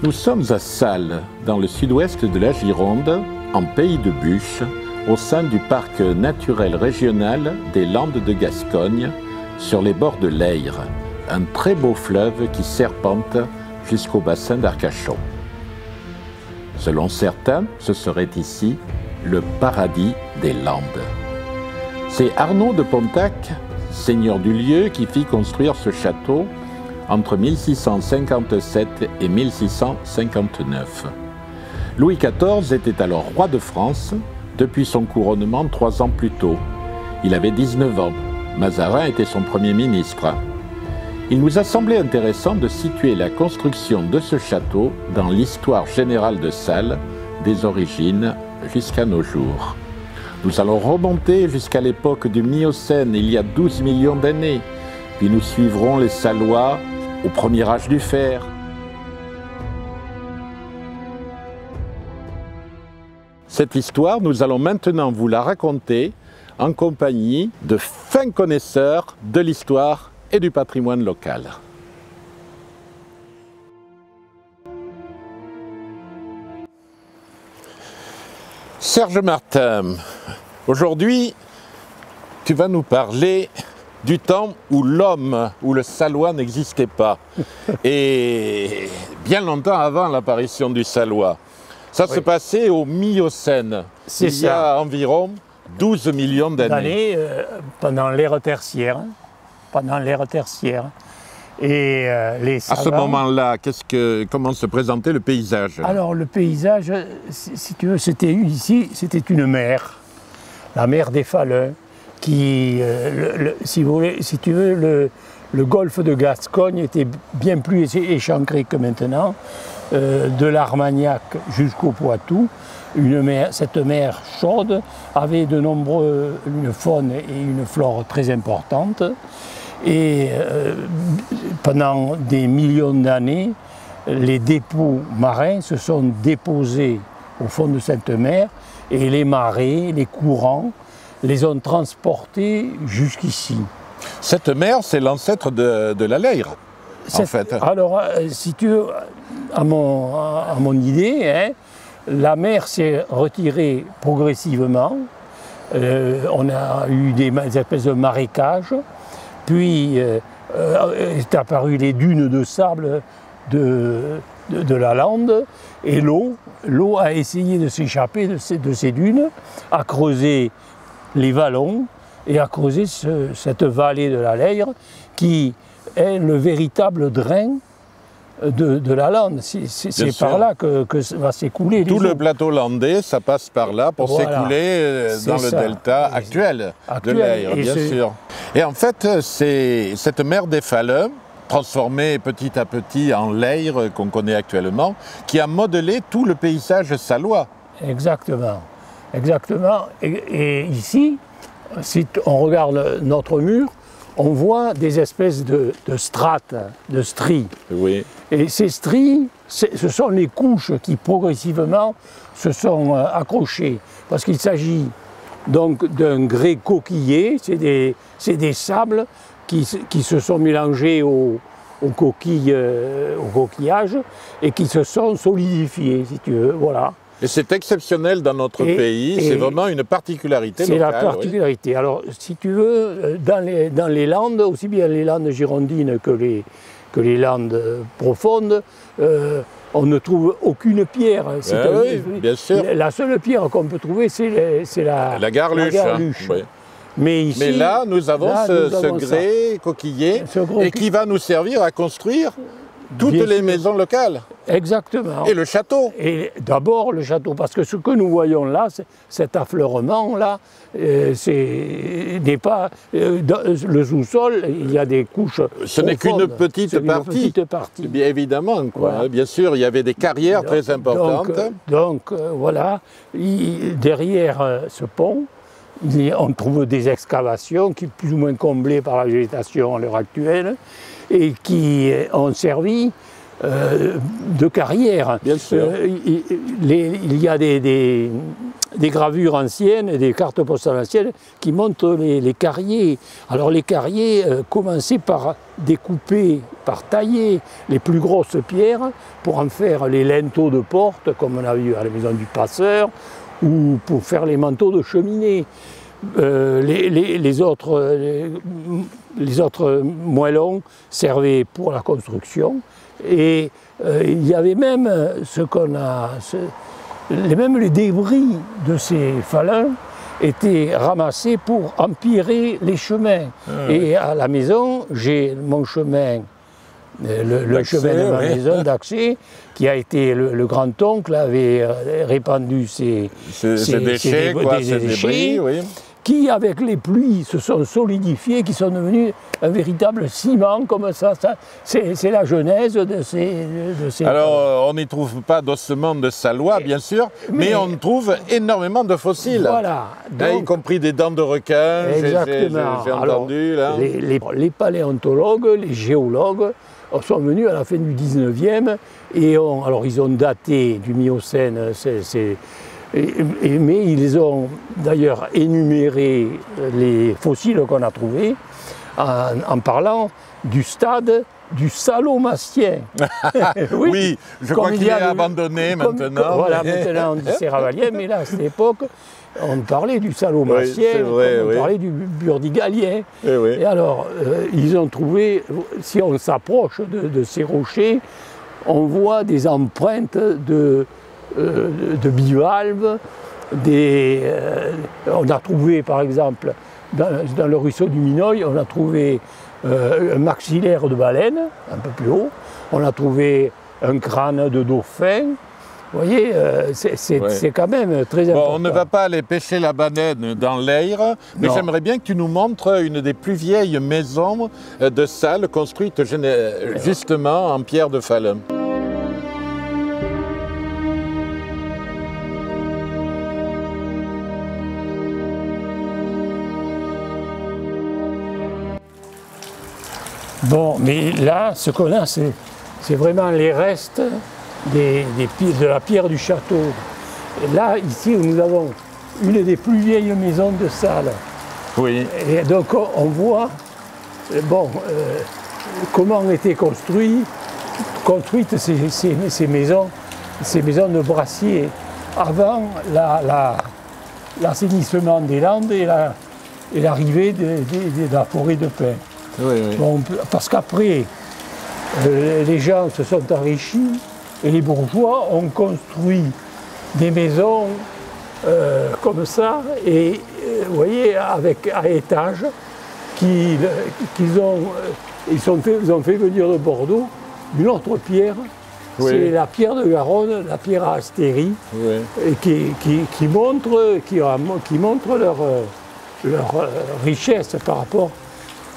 Nous sommes à Salles, dans le sud-ouest de la Gironde, en Pays de Buch, au sein du parc naturel régional des Landes de Gascogne, sur les bords de l'Ayre, un très beau fleuve qui serpente jusqu'au bassin d'Arcachon. Selon certains, ce serait ici le paradis des Landes. C'est Arnaud de Pontac, seigneur du lieu, qui fit construire ce château entre 1657 et 1659. Louis XIV était alors roi de France depuis son couronnement 3 ans plus tôt. Il avait 19 ans. Mazarin était son premier ministre. Il nous a semblé intéressant de situer la construction de ce château dans l'histoire générale de Salles, des origines jusqu'à nos jours. Nous allons remonter jusqu'à l'époque du Miocène, il y a 12 millions d'années, puis nous suivrons les Sallois au premier âge du fer. Cette histoire, nous allons maintenant vous la raconter en compagnie de fins connaisseurs de l'histoire et du patrimoine local. Serge Martin, aujourd'hui, tu vas nous parler du temps où l'homme, où le Sallois n'existait pas. Et bien longtemps avant l'apparition du Sallois. Ça se passait au Miocène, il y a environ 12 millions d'années. Pendant l'ère tertiaire. Et les savants, à ce moment-là, comment se présentait le paysage? Alors le paysage, si tu veux, c'était une mer, la mer des Faleux, qui, si tu veux, le golfe de Gascogne était bien plus échancré que maintenant, de l'Armagnac jusqu'au Poitou. Cette mer chaude avait une faune et une flore très importantes. Et pendant des millions d'années, les dépôts marins se sont déposés au fond de cette mer et les marées, les courants, les ont transportés jusqu'ici. Cette mer, c'est l'ancêtre de la Leyre, en fait. Alors, si tu veux, à mon idée, hein, la mer s'est retirée progressivement. On a eu des espèces de marécages. Puis est apparu les dunes de sable de la lande et l'eau a essayé de s'échapper de ces dunes, a creusé les vallons et a creusé cette vallée de la Leyre qui est le véritable drain de la lande. C'est par là que va s'écouler. Tout le plateau landais, ça passe par là pour s'écouler dans le delta actuel de l'Ayre, bien sûr. Et en fait, c'est cette mer des Faleux, transformée petit à petit en l'Ayre qu'on connaît actuellement, qui a modelé tout le paysage sallois. Exactement. Exactement. Et ici, si on regarde notre mur, on voit des espèces de strates, de stries. Oui. Et ces stries, ce sont les couches qui progressivement se sont accrochées. Parce qu'il s'agit donc d'un grès coquillé, c'est des sables qui se sont mélangés aux coquillages et qui se sont solidifiés, si tu veux, voilà. Et c'est exceptionnel dans notre pays, c'est vraiment une particularité locale. C'est la particularité. Oui. Alors, si tu veux, dans les Landes, aussi bien les Landes girondines que les Landes profondes, on ne trouve aucune pierre. Oui, bien sûr. La seule pierre qu'on peut trouver, c'est la garluche. Oui. Mais là, nous avons ce grès coquillé et qui va nous servir à construire toutes les maisons locales. Exactement. Et le château. Et d'abord le château, parce que ce que nous voyons là, cet affleurement-là, n'est pas... le sous-sol, il y a des couches Ce n'est qu'une petite partie. Bien évidemment, quoi. Voilà. Bien sûr, il y avait des carrières très importantes. Donc voilà, derrière ce pont, on trouve des excavations qui sont plus ou moins comblées par la végétation à l'heure actuelle et qui ont servi de carrière. Bien sûr. Il y a des gravures anciennes et des cartes postales anciennes qui montrent les carriers. Alors les carriers commençaient par découper, par tailler les plus grosses pierres pour en faire les linteaux de porte, comme on a vu à la maison du passeur, ou pour faire les manteaux de cheminée. Les autres moellons servaient pour la construction et il y avait même même les débris de ces falins étaient ramassés pour empirer les chemins. Et à la maison, j'ai mon chemin, le chemin de ma maison d'accès, qui a été le grand-oncle avait répandu ses déchets, oui, qui, avec les pluies, se sont solidifiés, qui sont devenus un véritable ciment, comme ça. C'est la genèse de ces... Alors, on n'y trouve pas d'ossements de Salois, bien sûr, mais on trouve énormément de fossiles. Voilà. Donc, y compris des dents de requin, j'ai entendu. Là. Les paléontologues, les géologues, sont venus à la fin du 19e, et alors ils ont daté du Miocène, mais ils ont d'ailleurs énuméré les fossiles qu'on a trouvés en parlant du stade du Salomacien. Oui, je crois qu'il est abandonné maintenant. Voilà, maintenant on dit Séravalien, mais là, à cette époque, on parlait du Salomacien, on parlait du Burdigalien. Et alors, ils ont trouvé, si on s'approche de ces rochers, on voit des empreintes de bivalves. On a trouvé, par exemple, dans le ruisseau du Minoy, on a trouvé un maxillaire de baleine, un peu plus haut. On a trouvé un crâne de dauphin. Vous voyez, c'est quand même très important. Bon, on ne va pas aller pêcher la baleine dans l'Ayre, mais j'aimerais bien que tu nous montres une des plus vieilles maisons de Salles construites justement en pierre de Falun. Bon, mais là, ce qu'on a, c'est vraiment les restes de la pierre du château. Et là, ici, nous avons une des plus vieilles maisons de Salles. Oui. Et donc, on voit comment étaient construites ces maisons de brassiers avant l'assainissement des Landes et l'arrivée de la forêt de pin. Bon, parce qu'après, les gens se sont enrichis et les bourgeois ont construit des maisons comme ça, et vous voyez, à étages, ils ont fait venir de Bordeaux une autre pierre, c'est la pierre de Garonne, la pierre à Astérie, et qui montre leur richesse par rapport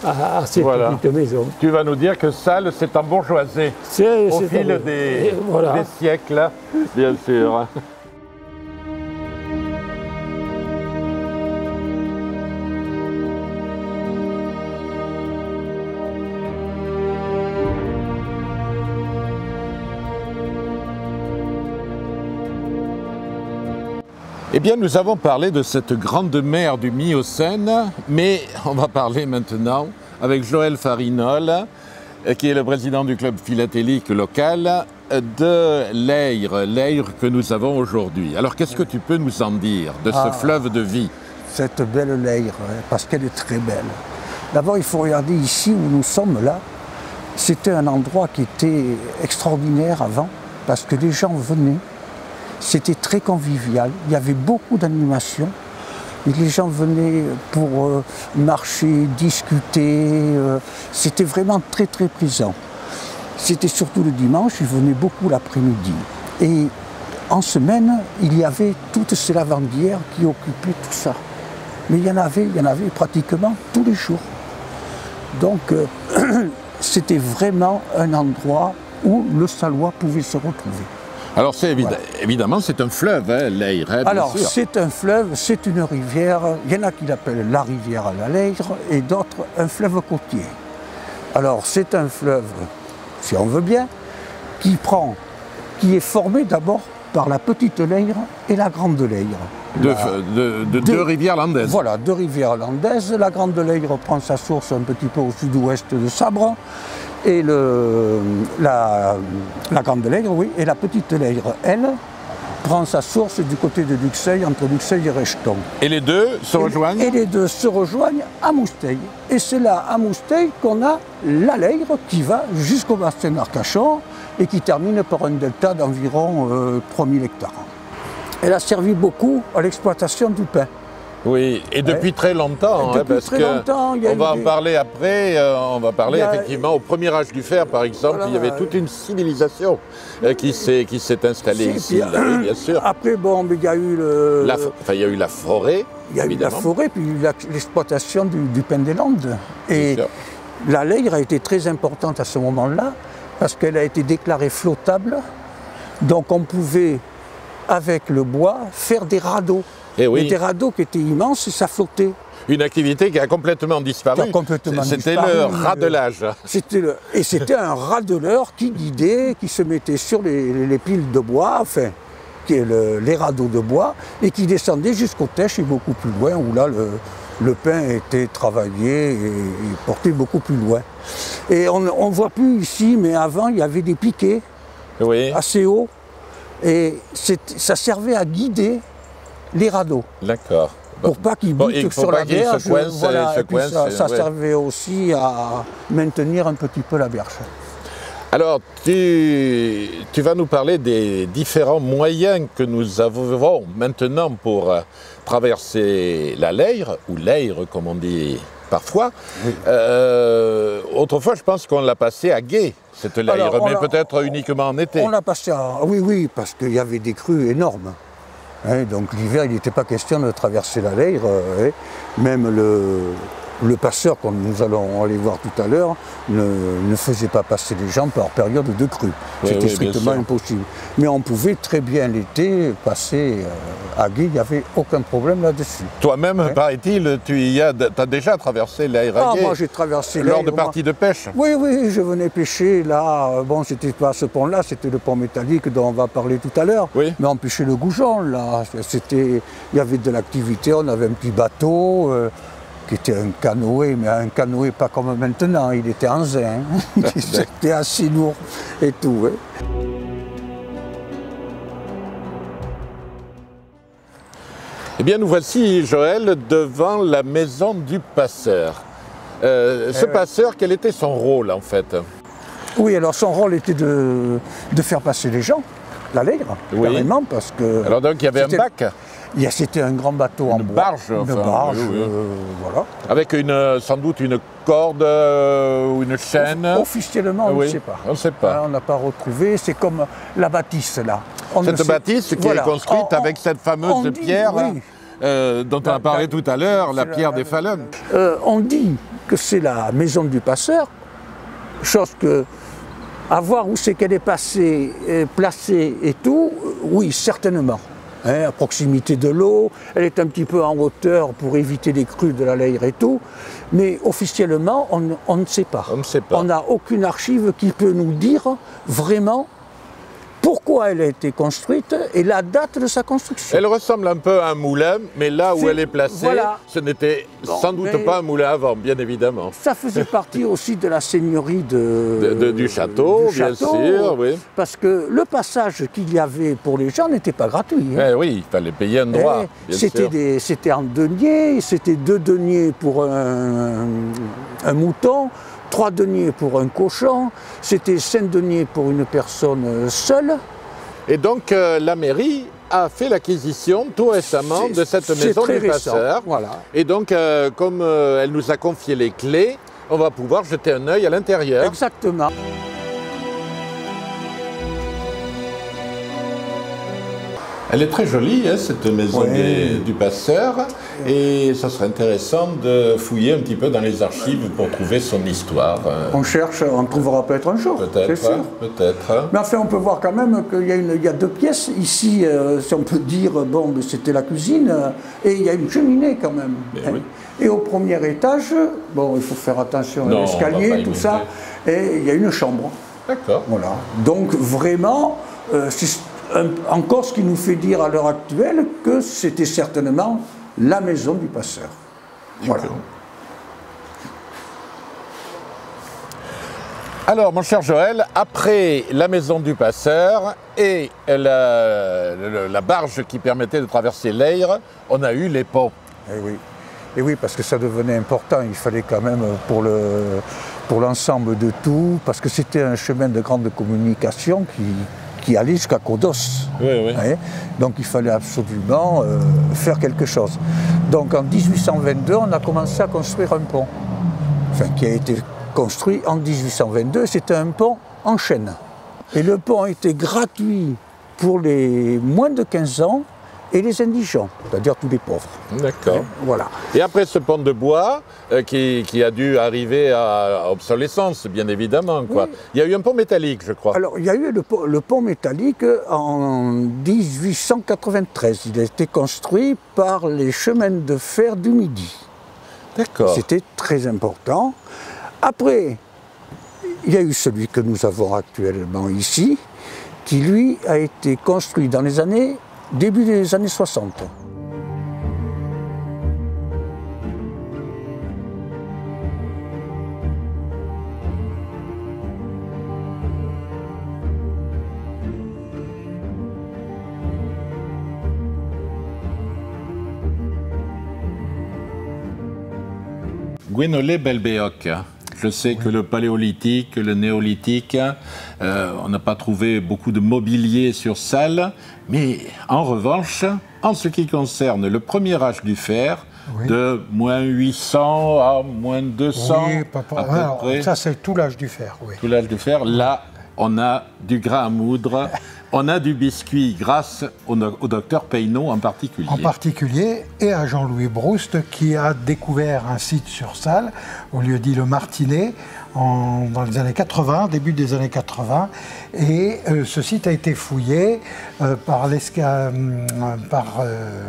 à ces petites maisons. Tu vas nous dire que Salles s'est embourgeoisé au fil des siècles, bien sûr. Eh bien, nous avons parlé de cette grande mer du Miocène, mais on va parler maintenant avec Joël Farinol, qui est le président du club philatélique local de l'Ayre que nous avons aujourd'hui. Alors, qu'est-ce que tu peux nous en dire de ce fleuve de vie? Cette belle l'Ayre, parce qu'elle est très belle. D'abord, il faut regarder ici où nous sommes là. C'était un endroit qui était extraordinaire avant, parce que les gens venaient. C'était très convivial, il y avait beaucoup d'animations. Les gens venaient pour marcher, discuter, c'était vraiment très très plaisant. C'était surtout le dimanche, ils venaient beaucoup l'après-midi. Et en semaine, il y avait toutes ces lavandières qui occupaient tout ça. Mais il y en avait pratiquement tous les jours. Donc c'était vraiment un endroit où le Salois pouvait se retrouver. Alors évidemment, c'est un fleuve, hein, l'Ayre. Hein, alors c'est un fleuve, c'est une rivière. Il y en a qui l'appellent la rivière à l'Ayre et d'autres un fleuve côtier. Alors c'est un fleuve, si on veut bien, qui est formé d'abord par la Petite Leyre et la Grande Leyre. Deux rivières landaises. Voilà, deux rivières landaises. La Grande Leyre prend sa source un petit peu au sud-ouest de Sabre. Et la Grande Leyre, oui, et la Petite Leyre, elle, prend sa source du côté de Luxeuil, entre Luxeuil et Recheton. Et les deux se rejoignent? Et les deux se rejoignent à Mousteil. Et c'est là, à Mousteil, qu'on a la Leyre qui va jusqu'au bassin d'Arcachon et qui termine par un delta d'environ 3000 hectares. Elle a servi beaucoup à l'exploitation du pain. Oui, et depuis très longtemps, parce qu'on va en parler après, on va parler effectivement au premier âge du fer, par exemple, voilà, il y avait toute une civilisation qui s'est installée ici, là, oui, bien sûr. Après, bon, il y a eu il y a eu la forêt, il y a eu la forêt, puis l'exploitation du pain des Landes. Et la Leyre a été très importante à ce moment-là, parce qu'elle a été déclarée flottable, donc on pouvait, avec le bois, faire des radeaux. Et oui. Des radeaux qui étaient immenses et ça flottait. Une activité qui a complètement disparu. C'était le radelage. Et c'était un radeleur qui guidait, qui se mettait sur les piles de bois, enfin, les radeaux de bois, et qui descendait jusqu'au Têche et beaucoup plus loin, où là le pain était travaillé et porté beaucoup plus loin. Et on ne voit plus ici, mais avant il y avait des piquets assez hauts, et ça servait à guider les radeaux. D'accord. Pour pas qu'ils butent sur la berge. Ça servait aussi à maintenir un petit peu la berge. Alors, tu vas nous parler des différents moyens que nous avons maintenant pour traverser la Leyre, ou Leyre comme on dit parfois. Oui. Autrefois, je pense qu'on l'a passée à gué, cette Leyre, mais peut-être uniquement en été. On l'a passée à... Oui, parce qu'il y avait des crues énormes. Donc l'hiver, il n'était pas question de traverser la Leyre. Même le passeur, comme nous allons aller voir tout à l'heure, ne faisait pas passer les gens par période de crue. C'était strictement impossible. Mais on pouvait très bien l'été passer à gué, il n'y avait aucun problème là-dessus. Toi-même, paraît-il, tu as déjà traversé la Leyre à gué? Moi j'ai traversé la Leyre. Lors de parties de pêche? Oui, je venais pêcher là. Bon, c'était pas ce pont-là, c'était le pont métallique dont on va parler tout à l'heure. Oui. Mais on pêchait le goujon là. Il y avait de l'activité, on avait un petit bateau. Qui était un canoë, mais un canoë pas comme maintenant, il était en zinc, c'était assez lourd et tout. Eh bien, nous voici, Joël, devant la maison du passeur. Ce passeur, quel était son rôle, en fait? Oui, alors son rôle était de faire passer les gens, la Leyre, carrément, parce que... Alors donc, il y avait un bac? C'était un grand bateau en bois. Une barge, voilà. Avec sans doute une corde ou une chaîne. Officiellement, on ne sait pas. On ne sait pas. On n'a pas retrouvé. C'est comme la bâtisse, là. Cette bâtisse qui est construite avec cette fameuse pierre dont on a parlé tout à l'heure, la pierre des Falun. On dit que c'est la maison du passeur, chose que... À voir où c'est qu'elle est placée et tout, oui, certainement. À proximité de l'eau, elle est un petit peu en hauteur pour éviter les crues de la Leyre et tout, mais officiellement, on ne sait pas. On ne sait pas. On n'a aucune archive qui peut nous dire vraiment pourquoi elle a été construite et la date de sa construction. Elle ressemble un peu à un moulin, mais là où elle est placée, ce n'était sans doute pas un moulin avant, bien évidemment. Ça faisait partie aussi de la seigneurie du château, bien sûr, oui. Parce que le passage qu'il y avait pour les gens n'était pas gratuit. Oui, il fallait payer un droit, bien sûr. C'était en deniers, c'était 2 deniers pour un mouton, 3 deniers pour un cochon, c'était 5 deniers pour une personne seule. Et donc la mairie a fait l'acquisition tout récemment de cette maison du passeur. Voilà. Et donc comme elle nous a confié les clés, on va pouvoir jeter un œil à l'intérieur. Exactement. Elle est très jolie, hein, cette maison du passeur, et ça serait intéressant de fouiller un petit peu dans les archives pour trouver son histoire. On cherche, on trouvera peut-être un jour. Peut-être, peut-être. Mais enfin, on peut voir quand même qu'il y a 2 pièces. Ici, si on peut dire, bon, c'était la cuisine, et il y a une cheminée quand même. Oui. Et au premier étage, bon, il faut faire attention à l'escalier, tout ça, et il y a une chambre. D'accord. Voilà. Donc vraiment, encore ce qui nous fait dire à l'heure actuelle que c'était certainement la maison du passeur. Voilà. Alors, mon cher Joël, après la maison du passeur et la barge qui permettait de traverser l'Ayre, on a eu les ponts. Eh oui. Et oui, parce que ça devenait important. Il fallait quand même, pour l'ensemble de tout, parce que c'était un chemin de grande communication qui allait jusqu'à Codos. Oui, oui. Hein? Donc il fallait absolument faire quelque chose. Donc en 1822, on a commencé à construire un pont. Enfin, qui a été construit en 1822, c'était un pont en chaîne. Et le pont était gratuit pour les moins de 15 ans et les indigents, c'est-à-dire tous les pauvres. D'accord. Voilà. Et après ce pont de bois, qui a dû arriver à obsolescence, bien évidemment, quoi. Oui. Il y a eu un pont métallique, je crois. Alors, il y a eu le pont métallique en 1893. Il a été construit par les chemins de fer du Midi. D'accord. C'était très important. Après, il y a eu celui que nous avons actuellement ici, qui lui a été construit dans les début des années 60. Gwénolé Belbéoc. Je sais que le paléolithique, le néolithique, on n'a pas trouvé beaucoup de mobilier sur Salles, mais en revanche, en ce qui concerne le premier âge du fer, oui. de moins 800 à moins 200, oui, à peu près. Ça, c'est tout l'âge du fer, oui. Tout l'âge du fer, là, on a du grain à moudre, on a du biscuit grâce au docteur Peynaud en particulier. En particulier, et à Jean-Louis Brouste, qui a découvert un site sur Salles, au lieu-dit le Martinet, dans les années 80, début des années 80, et ce site a été fouillé par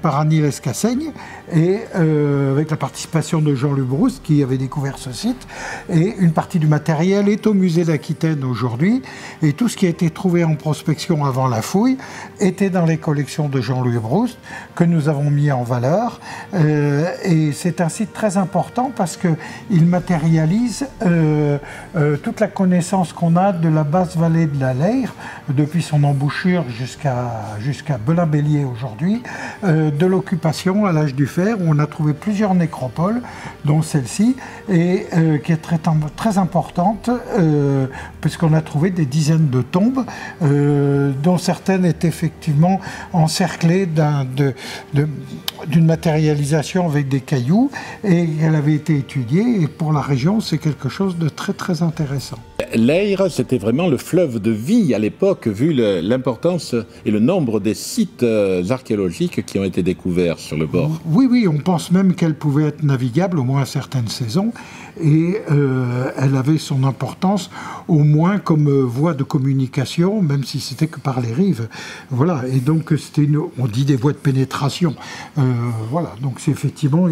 Annie Lescassaigne, et avec la participation de Jean-Louis Brouste, qui avait découvert ce site, et une partie du matériel est au musée d'Aquitaine aujourd'hui, et tout ce qui a été trouvé en prospection avant la fouille était dans les collections de Jean-Louis Brouste, que nous avons mis en valeur, et c'est un site très important parce qu'il matérialise toute la connaissance qu'on a de la basse vallée de la Leyre, depuis son embouchure jusqu'à Belin-Bélier aujourd'hui, de l'occupation à l'âge du fer, où on a trouvé plusieurs nécropoles, dont celle-ci, et qui est très importante, puisqu'on a trouvé des dizaines de tombes, dont certaines étaient effectivement encerclées d'une matérialisation avec des cailloux, et elle avait été étudiée, et pour la région, c'est quelque chose de très très intéressant. L'Ayre, c'était vraiment le fleuve de vie à l'époque, vu l'importance et le nombre des sites archéologiques qui ont été découverts sur le bord. Oui, oui, on pense même qu'elle pouvait être navigable, au moins à certaines saisons, et elle avait son importance, au moins comme voie de communication, même si c'était que par les rives. Voilà, et donc c'était, on dit des voies de pénétration. Voilà, donc c'est effectivement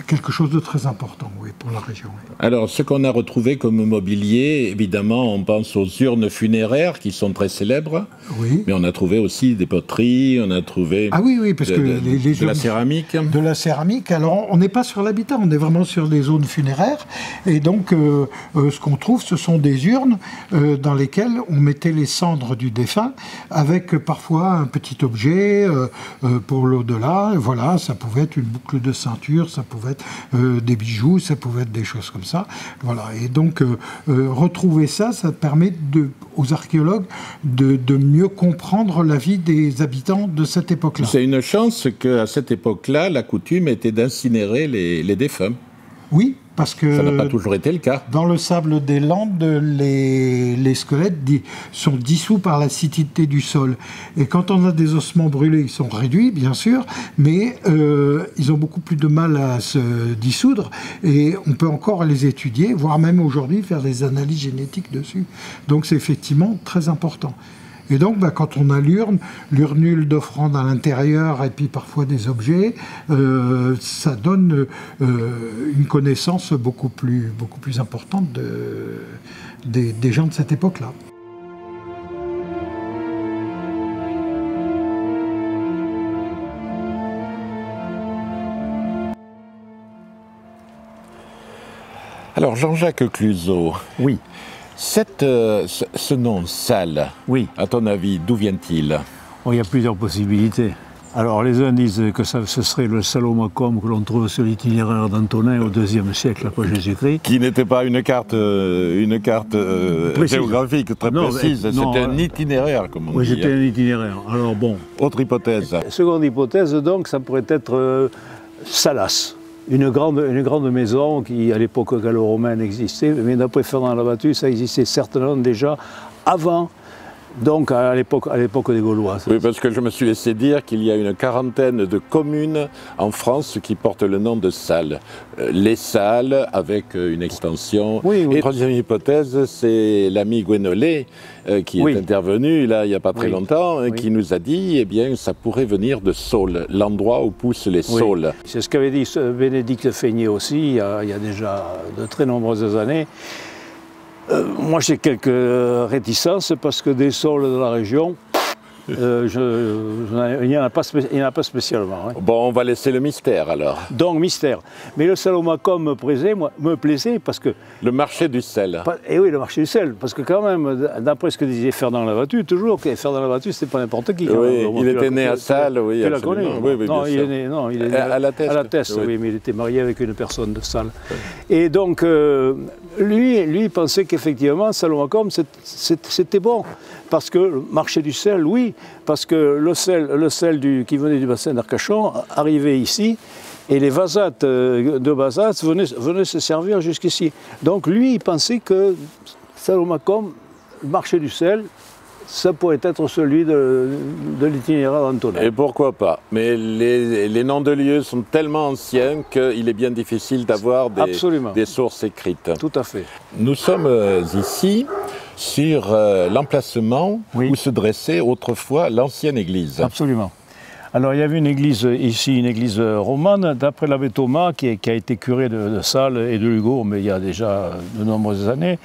quelque chose de très important, oui, pour la région. Oui. Alors, ce qu'on a retrouvé comme mobilier, évidemment, on pense aux urnes funéraires qui sont très célèbres. Oui. Mais on a trouvé aussi des poteries, on a trouvé oui, parce que de la céramique. De la céramique. Alors, on n'est pas sur l'habitat, on est vraiment sur des zones funéraires. Et donc, ce qu'on trouve, ce sont des urnes dans lesquelles on mettait les cendres du défunt, avec parfois un petit objet pour l'au-delà. Voilà, ça pouvait être une boucle de ceinture, ça pouvait être des bijoux, ça pouvait être des choses comme ça. Voilà. Et donc, retrouver ça, ça permet aux archéologues de mieux comprendre la vie des habitants de cette époque-là. C'est une chance qu'à cette époque-là, la coutume était d'incinérer les défunts. Oui, parce que ça n'a pas toujours été le cas. Dans le sable des Landes, les squelettes sont dissous par l'acidité du sol. Et quand on a des ossements brûlés, ils sont réduits, bien sûr, mais ils ont beaucoup plus de mal à se dissoudre. Et on peut encore les étudier, voire même aujourd'hui faire des analyses génétiques dessus. Donc c'est effectivement très important. Et donc, quand on a l'urnule d'offrande à l'intérieur et puis parfois des objets, ça donne une connaissance beaucoup plus importante des gens de cette époque-là. Alors Jean-Jacques Cluzot, Oui, ce nom Salles, oui. à ton avis, d'où vient-il? Bon, il y a plusieurs possibilités. Alors les uns disent que ce serait le Salomacum que l'on trouve sur l'itinéraire d'Antonin au IIe siècle après Jésus-Christ. Qui n'était pas une carte géographique très Non, précise, non, c'était un itinéraire, comme on Oui, dit. c'était un itinéraire. Alors bon, Autre hypothèse. seconde hypothèse, donc, ça pourrait être Salas, une grande maison qui, à l'époque gallo-romaine, existait, mais d'après Fernand Labattu, ça existait certainement déjà avant, donc à l'époque des Gaulois. Oui, parce que je me suis laissé dire qu'il y a une quarantaine de communes en France qui portent le nom de Salles. Les Salles, avec une extension. Oui, oui. Et troisième hypothèse, c'est l'ami Guénolé qui Oui. est intervenu là, il n'y a pas très Oui. longtemps, Oui. qui nous a dit, eh bien, ça pourrait venir de Saules, l'endroit où poussent les Oui. saules. C'est ce qu'avait dit Bénédicte Feignet aussi, il y a déjà de très nombreuses années. Moi, j'ai quelques réticences parce que des saules de la région, il n'y en a pas spécialement. Hein. Bon, on va laisser le mystère alors. Donc, mystère. Mais le Salomacum me plaisait parce que... Le marché du sel. Et oui, le marché du sel. Parce que quand même, d'après ce que disait Fernand Labattu, toujours que Fernand Labattu, c'était pas n'importe qui. Oui, il était né à Salles, oui, Tu la absolument. connais? Oui, oui, Non, bien il sûr. est né, non, il est né À la Teste. À la Teste, Oui. oui, mais il était marié avec une personne de Salles. Et donc, lui, il pensait qu'effectivement, Salomacum, c'était bon. Parce que le marché du sel, oui, parce que le sel qui venait du bassin d'Arcachon arrivait ici, et les vasates de Bazas venaient se servir jusqu'ici. Donc lui, il pensait que Salomacum, le marché du sel, ça pourrait être celui de l'itinéraire d'Antonin. Et pourquoi pas? Mais les noms de lieux sont tellement anciens qu'il est bien difficile d'avoir des sources écrites. Tout à fait. Nous sommes ici sur l'emplacement Oui. où se dressait autrefois l'ancienne église. Absolument. Alors il y avait une église ici, une église romane, d'après l'abbé Thomas, qui a été curé de Salles et de Lugo, mais il y a déjà de nombreuses années.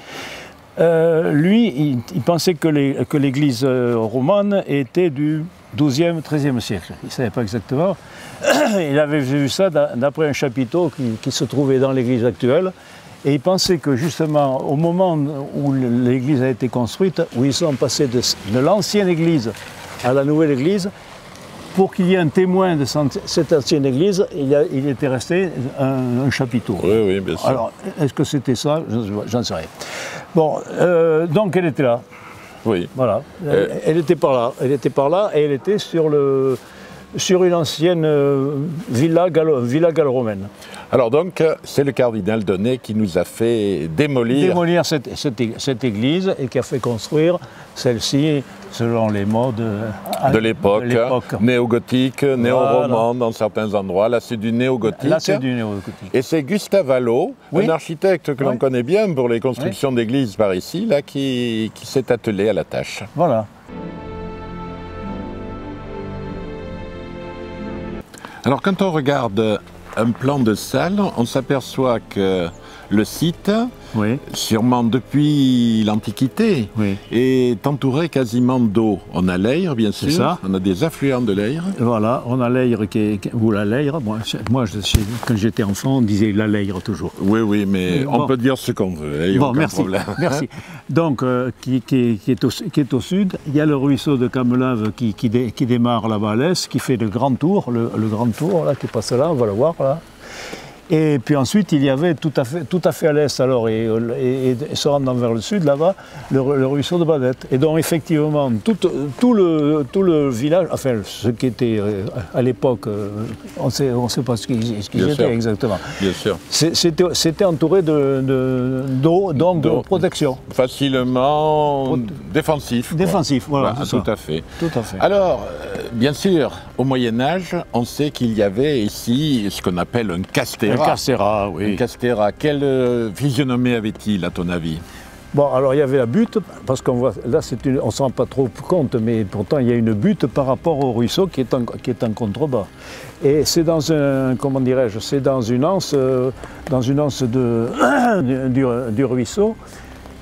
Lui, il pensait que l'église romane était du XIIe, XIIIe siècle. Il ne savait pas exactement. Il avait vu ça d'après un chapiteau qui se trouvait dans l'église actuelle. Et il pensait que justement, au moment où l'église a été construite, où ils sont passés de l'ancienne église à la nouvelle église, pour qu'il y ait un témoin de cette ancienne église, il était resté un chapiteau. Oui, oui, bien sûr. Alors, est-ce que c'était ça? J'en sais rien. Bon, donc elle était là. Oui. Voilà. Elle était par là. Elle était par là et elle était sur une ancienne villa gallo-romaine. Alors donc, c'est le cardinal Donnet qui nous a fait démolir cette église et qui a fait construire celle-ci selon les modes de l'époque, néo-gothique, néo-roman dans certains endroits. Là, c'est du néo-gothique. Là, c'est du néo-gothique. Et c'est Gustave Allot, Oui. un architecte que l'on Oui. connaît bien pour les constructions d'églises par ici, là, qui s'est attelé à la tâche. Voilà. Alors, quand on regarde un plan de salle, on s'aperçoit que le site, Oui. sûrement depuis l'Antiquité, Oui. est entouré quasiment d'eau. On a l'Ayre, bien sûr, ça. on a des affluents de l'Ayre. Voilà, on a l'Ayre ou la Leyre. Moi, quand j'étais enfant, on disait la Leyre toujours. Oui, oui, mais Bon. on peut dire ce qu'on veut, il y a Bon, aucun merci. problème. Merci. Donc, qui est au sud, il y a le ruisseau de Camelave qui démarre là-bas à l'est, qui fait le grand tour, le grand tour là, qui passe là, on va le voir là. Et puis ensuite, il y avait tout à fait à l'est, alors, et se rendant vers le sud, là-bas, le ruisseau de Badette. Et donc, effectivement, tout le village, enfin, ce qui était à l'époque, on ne sait pas ce qu'ils étaient exactement. Bien sûr. C'était entouré d'eau, donc de protection. Facilement défensif. quoi. Défensif, voilà. Tout à fait. Tout à fait. Alors, bien sûr, au Moyen-Âge, on sait qu'il y avait ici ce qu'on appelle un castéra. Un castéra, oui. Un castéra. Quelle physionomie avait-il, à ton avis? Bon, alors il y avait la butte, parce qu'on voit, là on ne se rend pas trop compte, mais pourtant il y a une butte par rapport au ruisseau qui est en contrebas. Et c'est dans c'est dans une anse du ruisseau.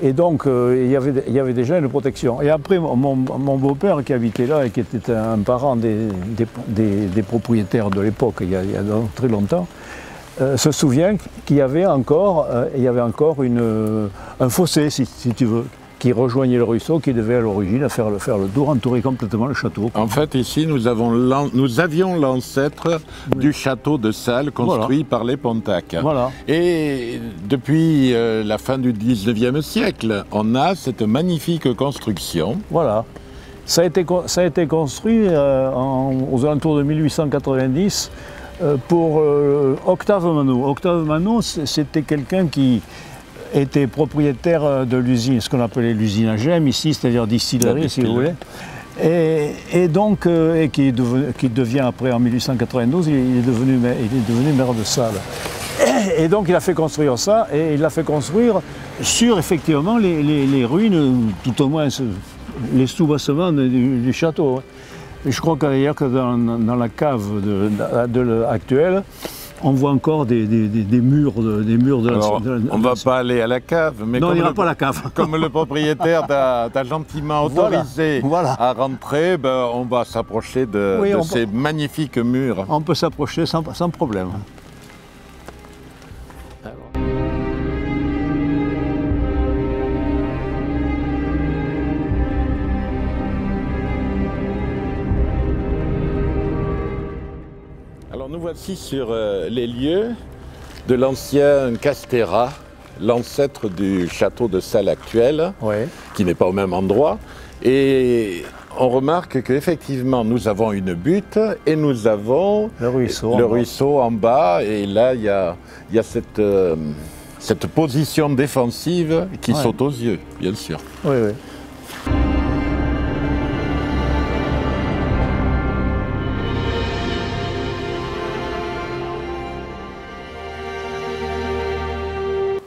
Et donc, il y avait déjà une protection. Et après, mon beau-père qui habitait là et qui était un parent des propriétaires de l'époque, il y a très longtemps, se souvient qu'il y avait encore, un fossé, si tu veux, qui rejoignait le ruisseau, qui devait à l'origine faire le tour, entourer complètement le château. En fait, ici, nous avions l'ancêtre du château de Salles construit par les Pontac. Voilà. Et depuis la fin du 19e siècle, on a cette magnifique construction. Voilà. Ça a été construit aux alentours de 1890 pour Octave Manot. Octave Manot, c'était quelqu'un qui était propriétaire de l'usine, ce qu'on appelait l'usine à Gemme ici, c'est-à-dire distillerie si vous voulez. Et donc, qui devient après en 1892, il est devenu maire de Salles. Et donc il a fait construire ça, et il l'a fait construire sur effectivement les ruines, tout au moins les sous-bassements du château. Et je crois d'ailleurs que dans la cave actuelle, on voit encore des murs de Alors, on ne va pas aller à la cave, mais non, on n'ira pas à la cave. Comme le propriétaire t'a gentiment autorisé à rentrer, ben, on va s'approcher de ces magnifiques murs. On peut s'approcher sans problème. Nous voici sur les lieux de l'ancien Castéra, l'ancêtre du château de Salles actuel, qui n'est pas au même endroit. Et on remarque qu'effectivement, nous avons une butte et nous avons le ruisseau en bas. Et là, il y a cette position défensive qui saute aux yeux, bien sûr. Oui, oui.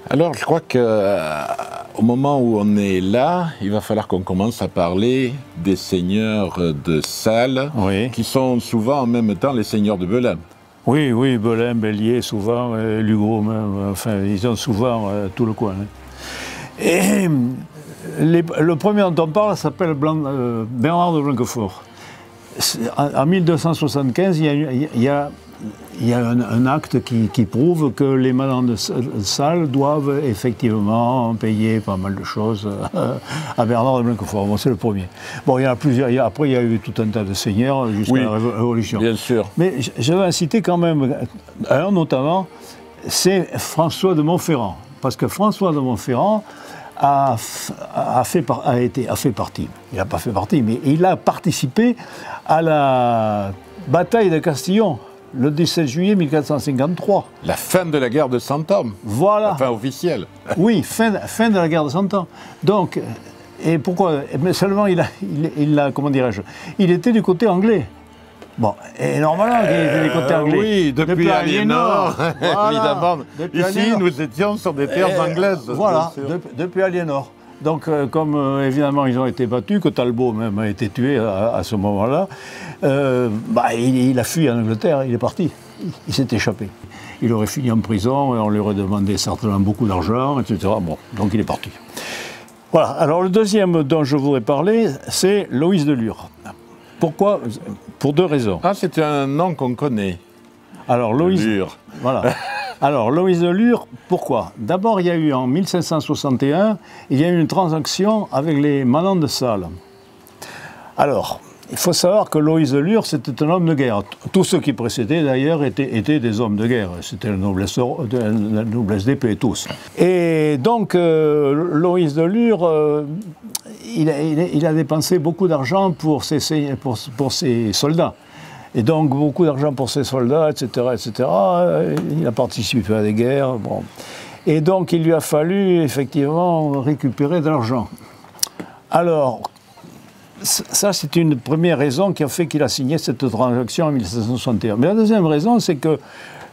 Alors, je crois qu'au moment où on est là, il va falloir qu'on commence à parler des seigneurs de Salles, qui sont souvent en même temps les seigneurs de Belin. Oui, oui, Belin, Bélier, souvent, Lugo même, enfin, ils ont souvent tout le coin. Et le premier dont on parle s'appelle Bernard de Blanquefort. En 1275, il y a un acte qui prouve que les manants de Salles doivent effectivement payer pas mal de choses à Bernard de Blanquefort. Bon, c'est le premier. Bon, il y en a plusieurs. Après, il y a eu tout un tas de seigneurs jusqu'à la Révolution. Bien sûr. Mais je vais en citer quand même un, notamment, c'est François de Montferrand. Parce que François de Montferrand a fait partie. Il n'a pas fait partie, mais il a participé à la bataille de Castillon. Le 17 juillet 1453. La fin de la guerre de Cent Ans. Voilà. La fin officielle. Oui, fin de la guerre de Cent Ans. Donc, et pourquoi? Mais seulement comment dirais-je, il était du côté anglais. Bon, et normalement, il était du côté anglais. Oui, depuis Aliénor, évidemment. Ici, nous étions sur des terres anglaises. Voilà, depuis Aliénor. Donc, comme évidemment ils ont été battus, que Talbot même a été tué à ce moment-là, il a fui en Angleterre, il est parti, il s'est échappé. Il aurait fini en prison et on lui aurait demandé certainement beaucoup d'argent, etc. Bon, donc il est parti. Voilà, alors le deuxième dont je voudrais parler, c'est Loïs de Lure. Pourquoi? Pour deux raisons. Ah, c'est un nom qu'on connaît. Alors, Loïs de Lure. Voilà. Alors, Loïs de Lure, pourquoi? D'abord, il y a eu en 1561, il y a eu une transaction avec les manants de Salles. Alors, il faut savoir que Loïs de Lure, c'était un homme de guerre. Tous ceux qui précédaient, d'ailleurs, étaient des hommes de guerre. C'était la noblesse d'épée, tous. Et donc, Loïs de Lure, il a dépensé beaucoup d'argent pour ses soldats. Et donc, beaucoup d'argent pour ses soldats, etc., etc. Il a participé à des guerres. Bon. Et donc, il lui a fallu, effectivement, récupérer de l'argent. Alors, ça, c'est une première raison qui a fait qu'il a signé cette transaction en 1761. Mais la deuxième raison, c'est que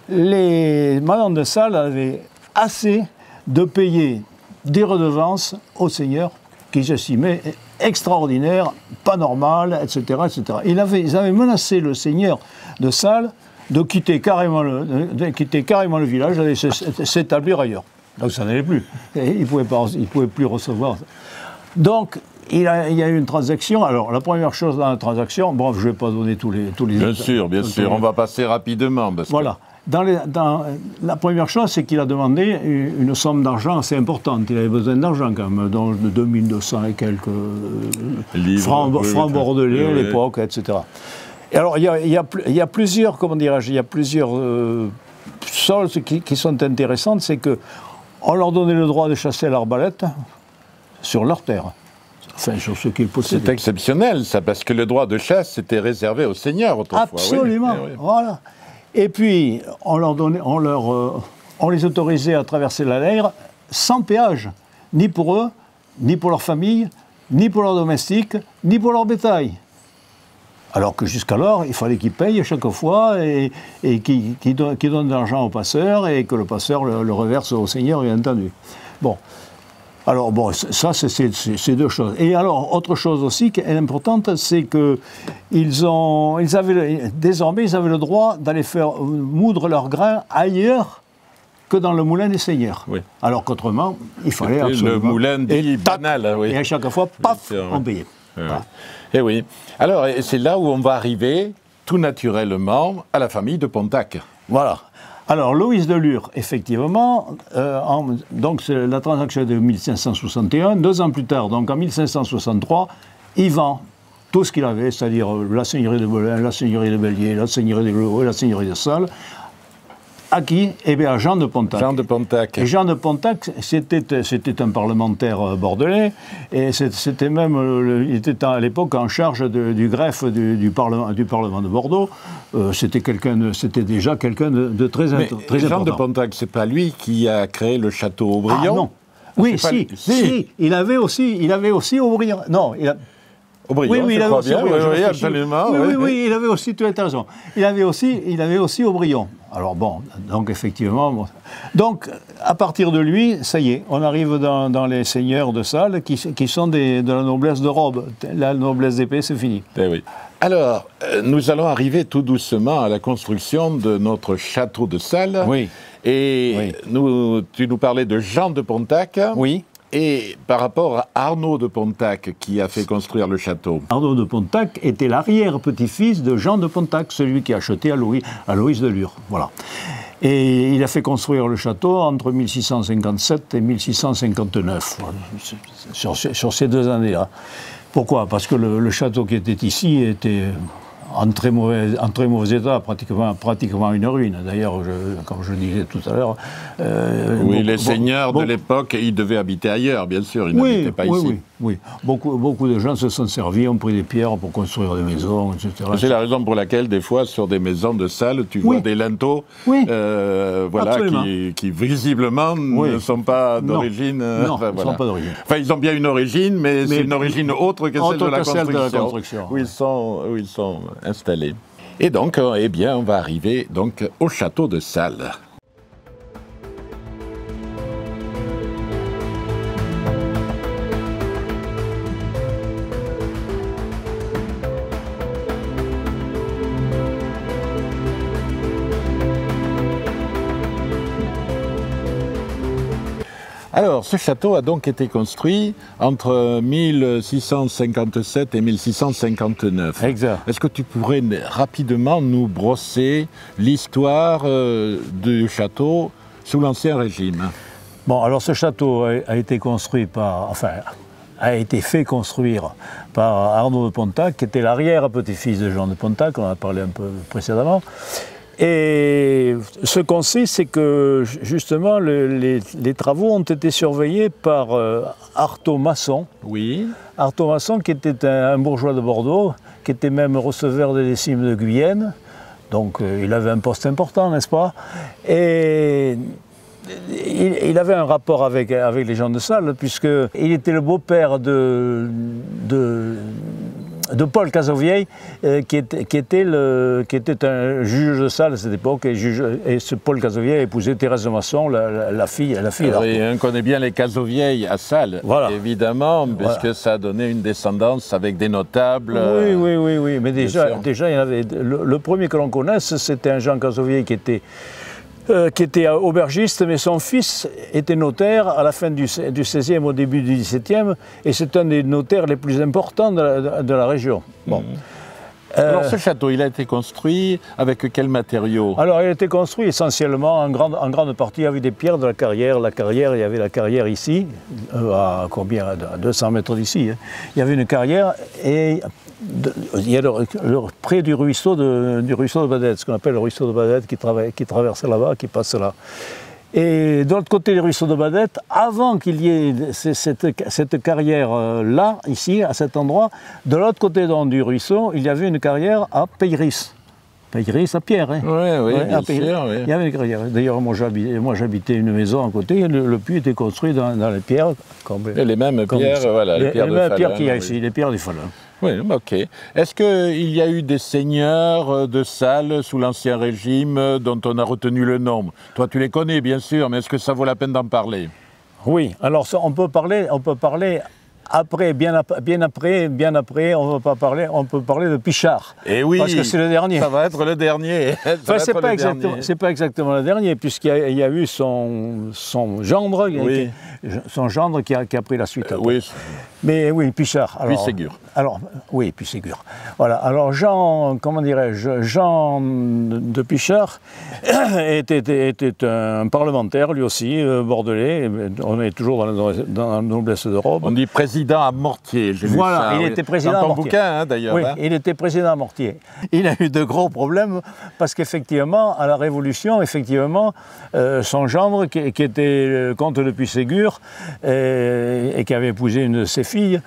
les manants de Salles avaient assez de payer des redevances aux seigneurs qu'ils estimaient extraordinaires, pas normales, etc., etc. Ils avaient menacé le seigneur de Salles de quitter carrément le village, d'aller s'établir ailleurs. Donc ça n'allait plus. Il ne pouvait plus recevoir. Donc il y a eu une transaction. Alors, la première chose dans la transaction, bon, je ne vais pas donner tous les Bien sûr, on va passer rapidement. Parce voilà. La première chose, c'est qu'il a demandé une somme d'argent assez importante. Il avait besoin d'argent quand même, donc de 2200 et quelques francs bordelais à l'époque, etc. Et alors, il y a plusieurs, comment dirais-je, il y a plusieurs choses qui sont intéressantes. C'est qu'on leur donnait le droit de chasser à l'arbalète sur leur terre. Enfin, sur ce qu'ils possédaient. C'est exceptionnel, ça, parce que le droit de chasse était réservé aux seigneurs autrefois. Absolument, oui. Voilà. Et puis, on les autorisait à traverser la Leyre sans péage, ni pour eux, ni pour leur famille, ni pour leurs domestiques, ni pour leur bétail. Alors que jusqu'alors, il fallait qu'ils payent à chaque fois et qu'ils donnent de l'argent au passeur et que le passeur le reverse au seigneur, bien entendu. Bon. Alors, bon, ça, c'est deux choses. Et alors, autre chose aussi qui est importante, c'est que désormais, ils avaient le droit d'aller faire moudre leur grain ailleurs que dans le moulin des seigneurs. Oui. Alors qu'autrement, il fallait absolument... Le moulin dit banal, oui. Et à chaque fois, paf, on payait. Voilà. Et oui. Alors, c'est là où on va arriver, tout naturellement, à la famille de Pontac. Voilà. Alors, Loïs de Lure, effectivement, donc c'est la transaction de 1561. 2 ans plus tard, donc en 1563, il vend tout ce qu'il avait, c'est-à-dire la seigneurie de Belin, la seigneurie de Bélier, la seigneurie de Glouet, la seigneurie de Salles. À qui? Eh bien, à Jean de Pontac. Jean de Pontac. Et Jean de Pontac, c'était un parlementaire bordelais, et c'était même, il était à l'époque en charge du greffe du Parlement de Bordeaux. C'était déjà quelqu'un de très important. Jean de Pontac, c'est pas lui qui a créé le château Aubryon? Ah non. Oui, si. Il avait aussi Aubryon. Non, Aubryon, oui, il avait aussi Aubryon. Oui, absolument. Oui, il avait aussi, tu as raison. Il avait aussi Aubryon. Alors bon, donc effectivement... Bon. Donc, à partir de lui, ça y est, on arrive dans les seigneurs de Salles qui sont de la noblesse de robe. La noblesse d'épée, c'est fini. Eh oui. Alors, nous allons arriver tout doucement à la construction de notre château de Salles. Oui. Et tu nous parlais de Jean de Pontac. Oui. Et par rapport à Arnaud de Pontac, qui a fait construire le château. Arnaud de Pontac était l'arrière-petit-fils de Jean de Pontac, celui qui a acheté à Loïs de Lure. Voilà. Et il a fait construire le château entre 1657 et 1659, sur ces 2 années-là. Pourquoi? Parce que le château qui était ici était en très mauvais état, pratiquement une ruine. D'ailleurs, comme je disais tout à l'heure... les seigneurs de l'époque, ils devaient habiter ailleurs, bien sûr, ils n'habitaient pas ici. Oui, beaucoup de gens se sont servis, ont pris des pierres pour construire des maisons, etc. C'est la raison pour laquelle, des fois, sur des maisons de Salles, tu vois des linteaux qui visiblement ne sont pas d'origine... Non, ils ne sont pas d'origine. Enfin, ils ont bien une origine, mais c'est une origine autre que celle de la construction. Où ils sont installés. Et donc, eh bien, on va arriver donc au château de Salles. Alors, ce château a donc été construit entre 1657 et 1659. Exact. Est-ce que tu pourrais rapidement nous brosser l'histoire du château sous l'Ancien Régime? Bon, alors ce château a été fait construire par Arnaud de Pontac, qui était l'arrière-petit-fils de Jean de Pontac, on en a parlé un peu précédemment. Et ce qu'on sait, c'est que justement les travaux ont été surveillés par Artaud Masson. Oui. Artaud Masson, qui était un bourgeois de Bordeaux, qui était même receveur des décimes de Guyenne. Donc il avait un poste important, n'est-ce pas? Et il avait un rapport avec les gens de Salles, puisqu'il était le beau-père de Paul Cazovieille, qui était un juge de Salles à cette époque, et ce Paul Cazovieille a épousé Thérèse de Masson, la fille d'Artaud. On connaît bien les Cazovieille à Salles, voilà. Évidemment, puisque ça a donné une descendance avec des notables. Oui, mais déjà il y en avait, le premier que l'on connaisse, c'était un Jean Cazovieille qui était qui était aubergiste, mais son fils était notaire à la fin du XVIe, au début du XVIIe, et c'est un des notaires les plus importants de la région. Bon. Alors ce château, il a été construit avec quels matériaux? Alors il a été construit essentiellement en grande partie avec des pierres de la carrière. La carrière, il y avait la carrière ici, à combien? À 200 mètres d'ici. Hein. Il y avait une carrière et il y a près du ruisseau de Badette, ce qu'on appelle le ruisseau de Badette qui traverse là-bas, qui passe là. Et de l'autre côté du ruisseau de Badette, avant qu'il y ait cette carrière-là, ici, à cet endroit, de l'autre côté du ruisseau, il y avait une carrière à Peyris. Peyris à Pierre. Hein. Oui, bien sûr. Oui. Il y avait une carrière. D'ailleurs, moi j'habitais une maison à côté, le puits était construit dans les pierres. Et les mêmes pierres, voilà, les pierres de Falun. Les mêmes pierres qu'il y a ici, les pierres du Falun. Oui, ok. Est-ce qu'il y a eu des seigneurs de Salles sous l'Ancien Régime dont on a retenu le nom? Toi, tu les connais, bien sûr, mais est-ce que ça vaut la peine d'en parler? Oui, alors on peut parler après, bien après, on peut parler de Pichard. Et oui, parce que c'est le dernier. Ça va être le dernier. Enfin, c'est pas exactement le dernier, puisqu'il y a eu son gendre, oui. qui a pris la suite. Oui. Mais oui, Pichard. Puis Ségur. Alors, oui, puis Ségur. Voilà. Alors Jean de Pichard était un parlementaire, lui aussi, bordelais. On est toujours dans la noblesse de robe. On dit président à Mortier. Voilà, il était président dans ton à Mortier. bouquin, hein, d'ailleurs. Oui, hein. il était président à Mortier. Il a eu de gros problèmes parce qu'effectivement, à la Révolution, effectivement, son gendre, qui était comte de Puységur et qui avait épousé une de ses filles,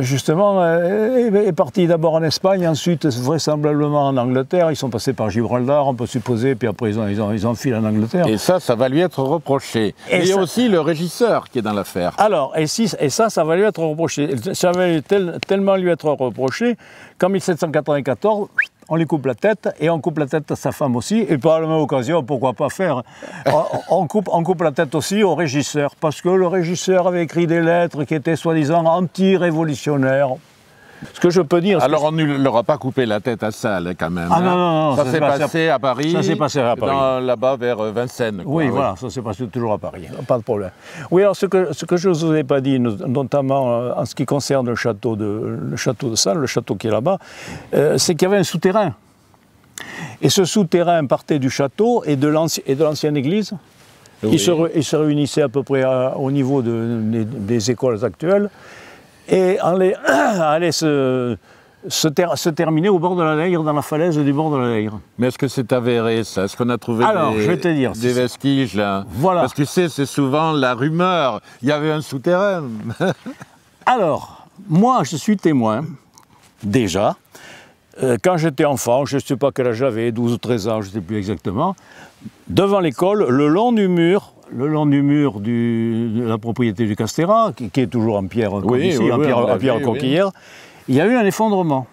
justement, est parti d'abord en Espagne, ensuite vraisemblablement en Angleterre. Ils sont passés par Gibraltar, on peut supposer, puis après ils ont filé en Angleterre. Et ça va lui être reproché. Et il y a aussi le régisseur qui est dans l'affaire. Alors, ça va lui être reproché. Ça va tellement lui être reproché qu'en 1794, on lui coupe la tête, et on coupe la tête à sa femme aussi, et par la même occasion, pourquoi pas faire, on coupe la tête aussi au régisseur, parce que le régisseur avait écrit des lettres qui étaient soi-disant anti-révolutionnaires. Ce que je peux dire... Alors on ne leur a pas coupé la tête à Salles quand même. Ah non, ça s'est passé à Paris. Ça s'est passé à Paris. Là-bas vers Vincennes. Quoi, oui, voilà, ça s'est passé toujours à Paris, pas de problème. Oui, alors ce que je ne vous ai pas dit, notamment en ce qui concerne le château de Salles, le château qui est là-bas, c'est qu'il y avait un souterrain. Et ce souterrain partait du château et de l'ancienne église. Oui. Il se réunissait à peu près au niveau des écoles actuelles. Et allait se terminer au bord de la Leyre, dans la falaise du bord de la Leyre. Mais est-ce que c'est avéré ça? Est-ce qu'on a trouvé des vestiges là? Voilà. Parce que tu sais, c'est souvent la rumeur. Il y avait un souterrain. Alors, moi je suis témoin, déjà, quand j'étais enfant, je ne sais pas quel âge j'avais, 12 ou 13 ans, je ne sais plus exactement, devant l'école, le long du mur de la propriété du Castéra, qui est toujours en pierre, comme ici, en pierre coquillière, il y a eu un effondrement.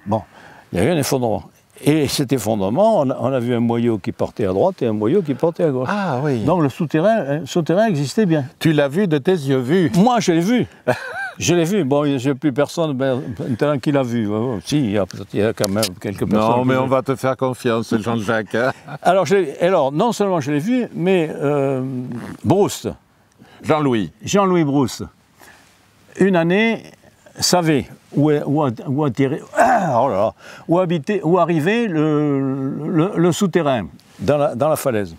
Bon, il y a eu un effondrement. Et cet effondrement, on a vu un boyau qui partait à droite et un boyau qui partait à gauche. Ah oui. Donc le souterrain existait bien. Tu l'as vu de tes yeux vus? Moi, je l'ai vu. Je l'ai vu. Bon, je n'ai plus personne maintenant qui l'a vu. Si, il y a quand même quelques personnes. Non, mais on va te faire confiance, Jean-Jacques. Hein. Alors, non seulement je l'ai vu, mais Brousse. Jean-Louis Brousse. Une année, savait où arrivait le souterrain dans la falaise.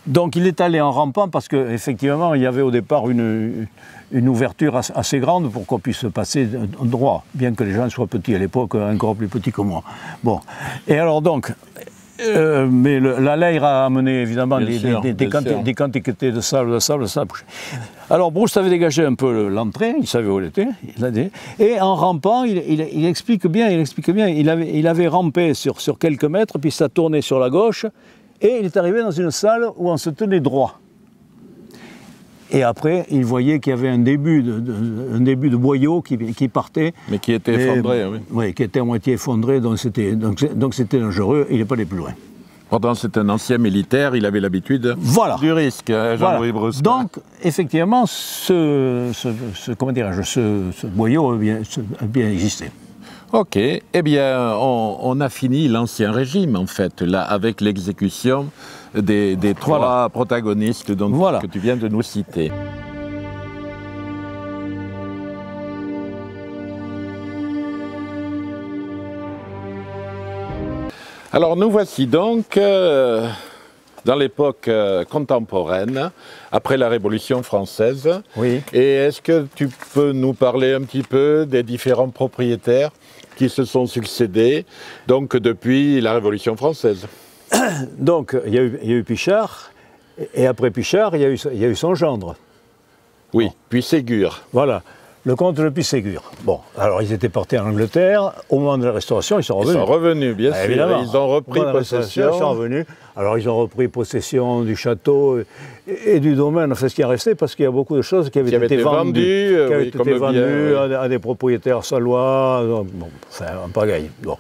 Donc il est allé en rampant parce qu'effectivement il y avait au départ une ouverture assez grande pour qu'on puisse passer droit, bien que les gens soient petits à l'époque, encore plus petits que moi. Bon, et alors donc, mais la Leyre a amené évidemment des quantités de sable. Alors Brousse avait dégagé un peu l'entrée, il savait où elle était, et en rampant, il explique bien, il avait rampé sur quelques mètres, puis ça tournait sur la gauche, et il est arrivé dans une salle où on se tenait droit. Et après, il voyait qu'il y avait un début de boyau qui partait. Mais qui était effondré, oui. Oui, qui était à moitié effondré, donc c'était dangereux, il n'est pas allé plus loin. Pourtant, c'est un ancien militaire, il avait l'habitude du risque, Jean-Louis Brousse. Donc, effectivement, ce boyau a bien existé. Ok, eh bien, on a fini l'Ancien Régime, en fait, là, avec l'exécution des trois protagonistes que tu viens de nous citer. Alors, nous voici donc dans l'époque contemporaine, après la Révolution française. Oui. Et est-ce que tu peux nous parler un petit peu des différents propriétaires qui se sont succédés, donc depuis la Révolution française? Donc, il y a eu Pichard, et après Pichard, il y a eu son gendre. Oui, puis Ségur. Voilà, le comte de Puységur. Bon, alors ils étaient partis en Angleterre, au moment de la Restauration, ils sont revenus. Ils sont revenus, bien sûr. Évidemment. Ils ont repris possession. Ils sont revenus. Alors ils ont repris possession du château et du domaine, enfin ce qui est resté, parce qu'il y a beaucoup de choses qui avaient été vendues, à des propriétaires salois, bon, enfin en pagaille. Bon.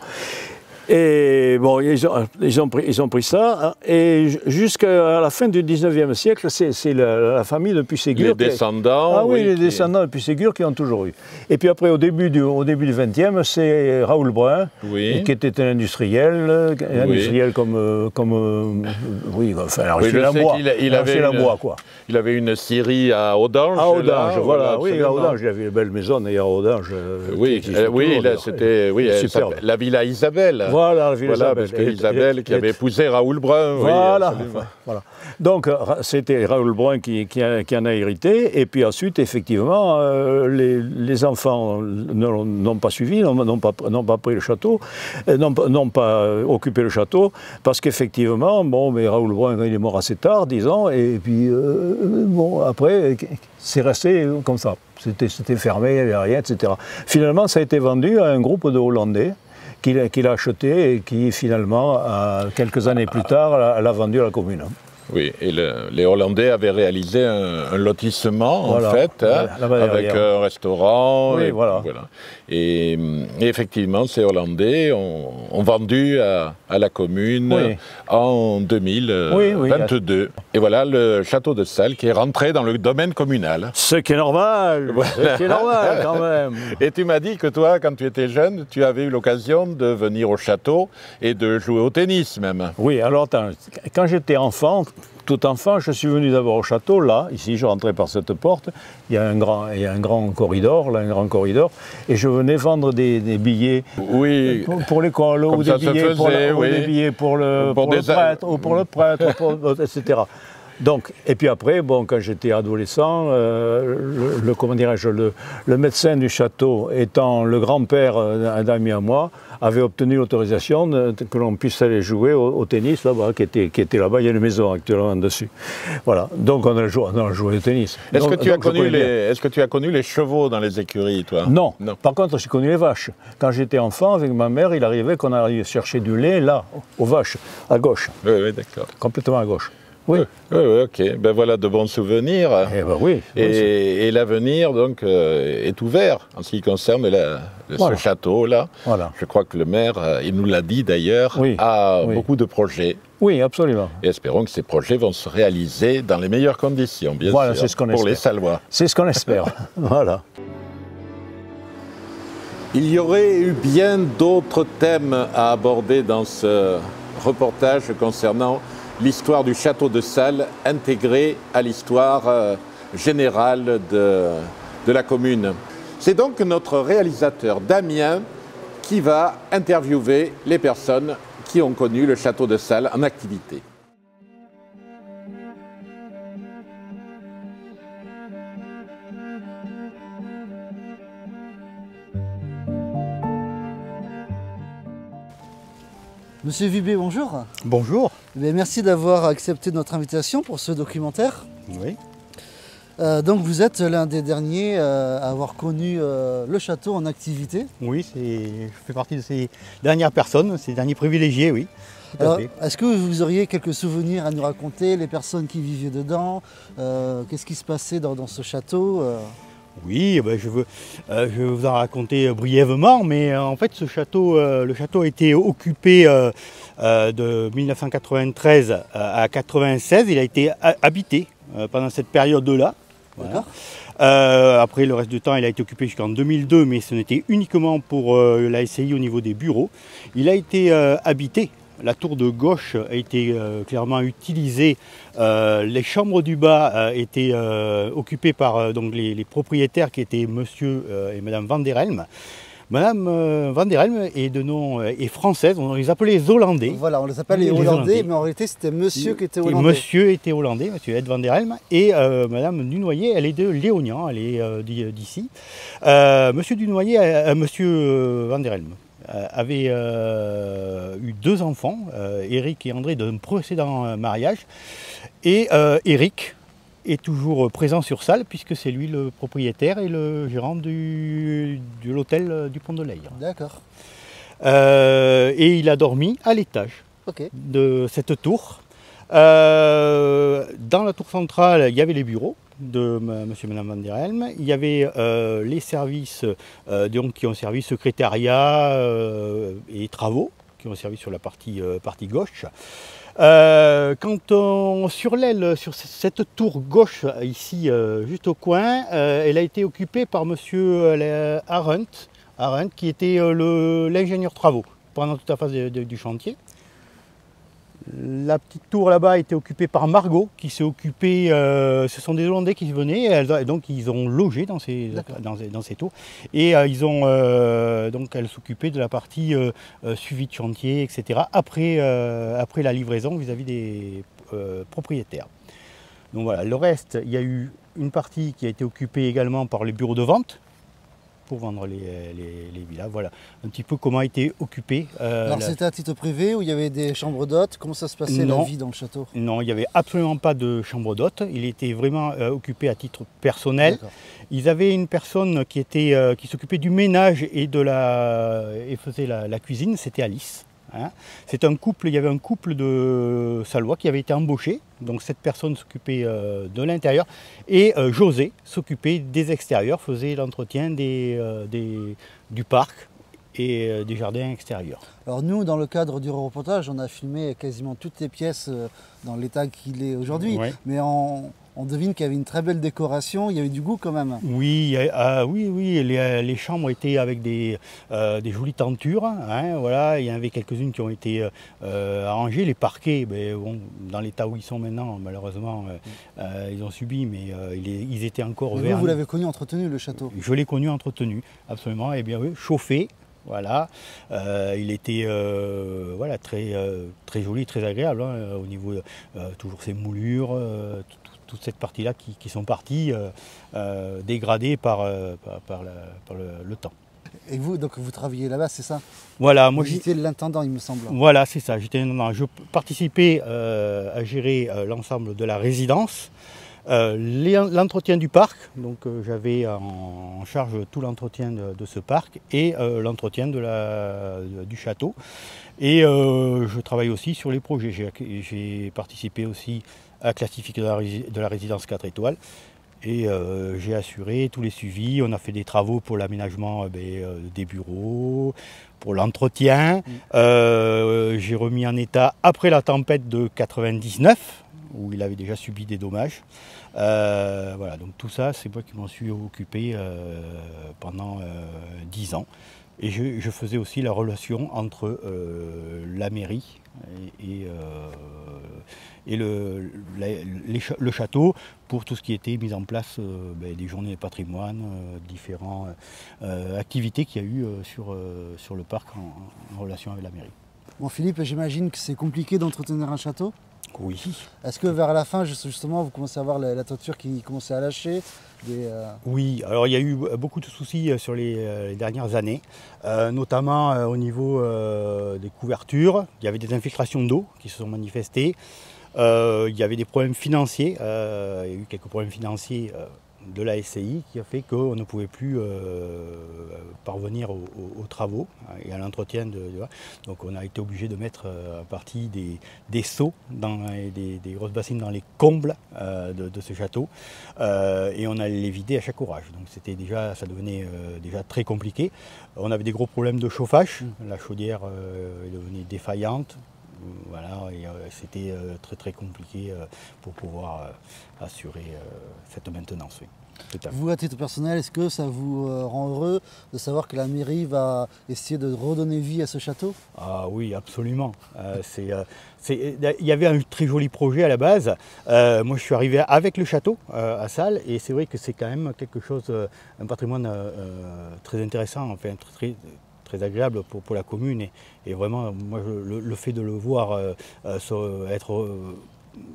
Et bon, ils ont pris ça, et jusqu'à la fin du 19e siècle, c'est la famille de Puységur. Les descendants. Ah oui, les descendants de Puységur qui ont toujours eu. Et puis après, au début du 20e, c'est Raoul Brun, qui était un industriel, il avait une scierie à Audange. À Audange, voilà, oui, à Audange, il avait une belle maison, d'ailleurs, à Audange. C'était la Villa Isabelle. Voilà, la Villa Isabelle. Parce que Isabelle qui avait épousé Raoul Brun. Voilà. Donc c'était Raoul Brun qui en a hérité, et puis ensuite, effectivement, les enfants n'ont pas suivi, n'ont pas pris le château, n'ont pas occupé le château, parce qu'effectivement, bon, mais Raoul Brun, il est mort assez tard, disons, et puis, bon, après, c'est resté comme ça. C'était fermé, il n'y avait rien, etc. Finalement, ça a été vendu à un groupe de Hollandais, qui l'a acheté et qui finalement, quelques années plus tard, l'a vendu à la commune. Oui, et les Hollandais avaient réalisé un lotissement, en fait, avec un restaurant. Oui, Et effectivement, ces Hollandais ont vendu à la commune en 2022. Et voilà le château de Sales qui est rentré dans le domaine communal. Ce qui est normal, ce qui est normal quand même. Et tu m'as dit que toi, quand tu étais jeune, tu avais eu l'occasion de venir au château et de jouer au tennis même. Oui, alors attends, quand j'étais enfant, tout enfant, je suis venu d'abord au château, là, ici, je rentrais par cette porte, il y a un grand corridor, là, un grand corridor, et je venais vendre des billets pour l'école, ou des billets pour le prêtre, etc. Donc, et puis après, bon, quand j'étais adolescent, le médecin du château, étant le grand-père d'un ami à moi, avait obtenu l'autorisation que l'on puisse aller jouer au tennis là-bas, qui était là-bas. Il y a une maison actuellement dessus. Voilà. Donc on a joué au tennis. Est-ce que tu as connu les chevaux dans les écuries, toi? Non. Par contre, j'ai connu les vaches. Quand j'étais enfant, avec ma mère, il arrivait qu'on arrivait chercher du lait là, aux vaches, à gauche. Oui, d'accord. Complètement à gauche. Oui, ok. Ben voilà de bons souvenirs. Et l'avenir donc est ouvert en ce qui concerne ce château-là. Voilà. Je crois que le maire, il nous l'a dit d'ailleurs, a beaucoup de projets. Oui, absolument. Et espérons que ces projets vont se réaliser dans les meilleures conditions, bien sûr, c'est ce qu'on espère. Les Salois. C'est ce qu'on espère. Voilà. Il y aurait eu bien d'autres thèmes à aborder dans ce reportage concernant l'histoire du château de Sales intégrée à l'histoire générale de la commune. C'est donc notre réalisateur Damien qui va interviewer les personnes qui ont connu le château de Sales en activité. Monsieur Vibé, bonjour. Bonjour. Merci d'avoir accepté notre invitation pour ce documentaire. Oui. Donc vous êtes l'un des derniers à avoir connu le château en activité. Oui, je fais partie de ces dernières personnes, ces derniers privilégiés, oui. Est-ce que vous auriez quelques souvenirs à nous raconter, les personnes qui vivaient dedans, qu'est-ce qui se passait dans ce château Oui, je vais vous en raconter brièvement, mais en fait ce château, le château a été occupé de 1993 à 1996, il a été habité pendant cette période-là. Voilà. Après, le reste du temps, il a été occupé jusqu'en 2002, mais ce n'était uniquement pour la SCI au niveau des bureaux. Il a été habité. La tour de gauche a été clairement utilisée. Les chambres du bas étaient occupées par donc les propriétaires qui étaient monsieur et madame Van der Helm. Madame Van der Helm est de nom est française, on les appelait les Hollandais. Voilà, on les appelle les Hollandais, mais en réalité c'était monsieur qui était hollandais. Monsieur était hollandais, monsieur Ed Van der Helm, et Madame Dunoyer, elle est de Léognan, elle est d'ici. Monsieur Dunoyer, monsieur Van der Helm avait eu 2 enfants, Eric et André, d'un précédent mariage, et Eric est toujours présent sur salle puisque c'est lui le propriétaire et le gérant de l'hôtel du Pont de l'Aire. D'accord. Et il a dormi à l'étage de cette tour. Dans la tour centrale, il y avait les bureaux de monsieur et madame Van der Helm. Il y avait les services donc, qui ont servi secrétariat et travaux, qui ont servi sur la partie gauche. Quand on sur l'aile, sur cette tour gauche ici, juste au coin, elle a été occupée par monsieur Arendt, qui était l'ingénieur travaux pendant toute la phase du chantier. La petite tour là-bas a été occupée par Margot, qui s'est occupée, ce sont des Hollandais qui venaient, et donc ils ont logé dans ces tours. Et donc elle s'occupait de la partie suivi de chantier, etc. Après la livraison vis-à-vis des propriétaires. Donc voilà, le reste, il y a eu une partie qui a été occupée également par les bureaux de vente, pour vendre les villas. Voilà un petit peu comment a été occupé. Alors c'était à titre privé ou il y avait des chambres d'hôtes? Comment ça se passait la vie dans le château? Non, il n'y avait absolument pas de chambre d'hôtes. Il était vraiment occupé à titre personnel. Ils avaient une personne qui s'occupait du ménage et faisait la cuisine, c'était Alice. Hein. C'est un couple, il y avait un couple de Salois qui avait été embauché, donc cette personne s'occupait de l'intérieur et José s'occupait des extérieurs, faisait l'entretien du parc et des jardins extérieurs. Alors nous, dans le cadre du reportage, on a filmé quasiment toutes les pièces dans l'état qu'il est aujourd'hui, mais on devine qu'il y avait une très belle décoration, il y avait du goût quand même. Oui, les chambres étaient avec des jolies tentures, hein, voilà. Il y en avait quelques-unes qui ont été arrangées. Les parquets, bon, dans l'état où ils sont maintenant, malheureusement, ils ont subi, mais ils étaient encore verts. Vous l'avez connu entretenu, le château? Je l'ai connu entretenu, absolument, et bien oui, chauffé. Voilà, il était voilà, très joli, très agréable, hein, au niveau toujours ces moulures, toute cette partie-là qui sont parties dégradées par le temps. Et vous, donc vous travailliez là-bas, c'est ça? Voilà, moi j'étais l'intendant, il me semble. Voilà, c'est ça, j'étais l'intendant. Je participais à gérer l'ensemble de la résidence. L'entretien du parc, donc j'avais en charge tout l'entretien de ce parc et l'entretien du château. Et je travaille aussi sur les projets. J'ai participé aussi à la classification de la résidence 4 étoiles et j'ai assuré tous les suivis. On a fait des travaux pour l'aménagement des bureaux, pour l'entretien. J'ai remis en état après la tempête de 99, où il avait déjà subi des dommages. Voilà, donc tout ça, c'est moi qui m'en suis occupé pendant 10 ans. Et je faisais aussi la relation entre la mairie et le château pour tout ce qui était mise en place des journées de patrimoine, différentes activités qu'il y a eu sur le parc en relation avec la mairie. Bon Philippe, j'imagine que c'est compliqué d'entretenir un château? Oui. Est-ce que vers la fin, justement, vous commencez à voir la toiture qui commençait à lâcher Oui, alors il y a eu beaucoup de soucis sur les dernières années, notamment au niveau des couvertures. Il y avait des infiltrations d'eau qui se sont manifestées. Il y avait des problèmes financiers. Il y a eu quelques problèmes financiers de la SCI qui a fait qu'on ne pouvait plus parvenir aux travaux et à l'entretien donc on a été obligé de mettre à partie des seaux, des grosses bassines dans les combles de ce château et on allait les vider à chaque orage. Donc ça devenait déjà très compliqué. On avait des gros problèmes de chauffage, la chaudière est devenue défaillante. Voilà, et c'était très très compliqué pour pouvoir assurer cette maintenance. Oui. Vous, à titre personnel, est-ce que ça vous rend heureux de savoir que la mairie va essayer de redonner vie à ce château? Ah oui, absolument. Il y avait un très joli projet à la base. Moi, je suis arrivé avec le château à Salles, et c'est vrai que c'est quand même quelque chose, un patrimoine très intéressant, enfin, très agréable pour la commune. Et vraiment, moi, le fait de le voir être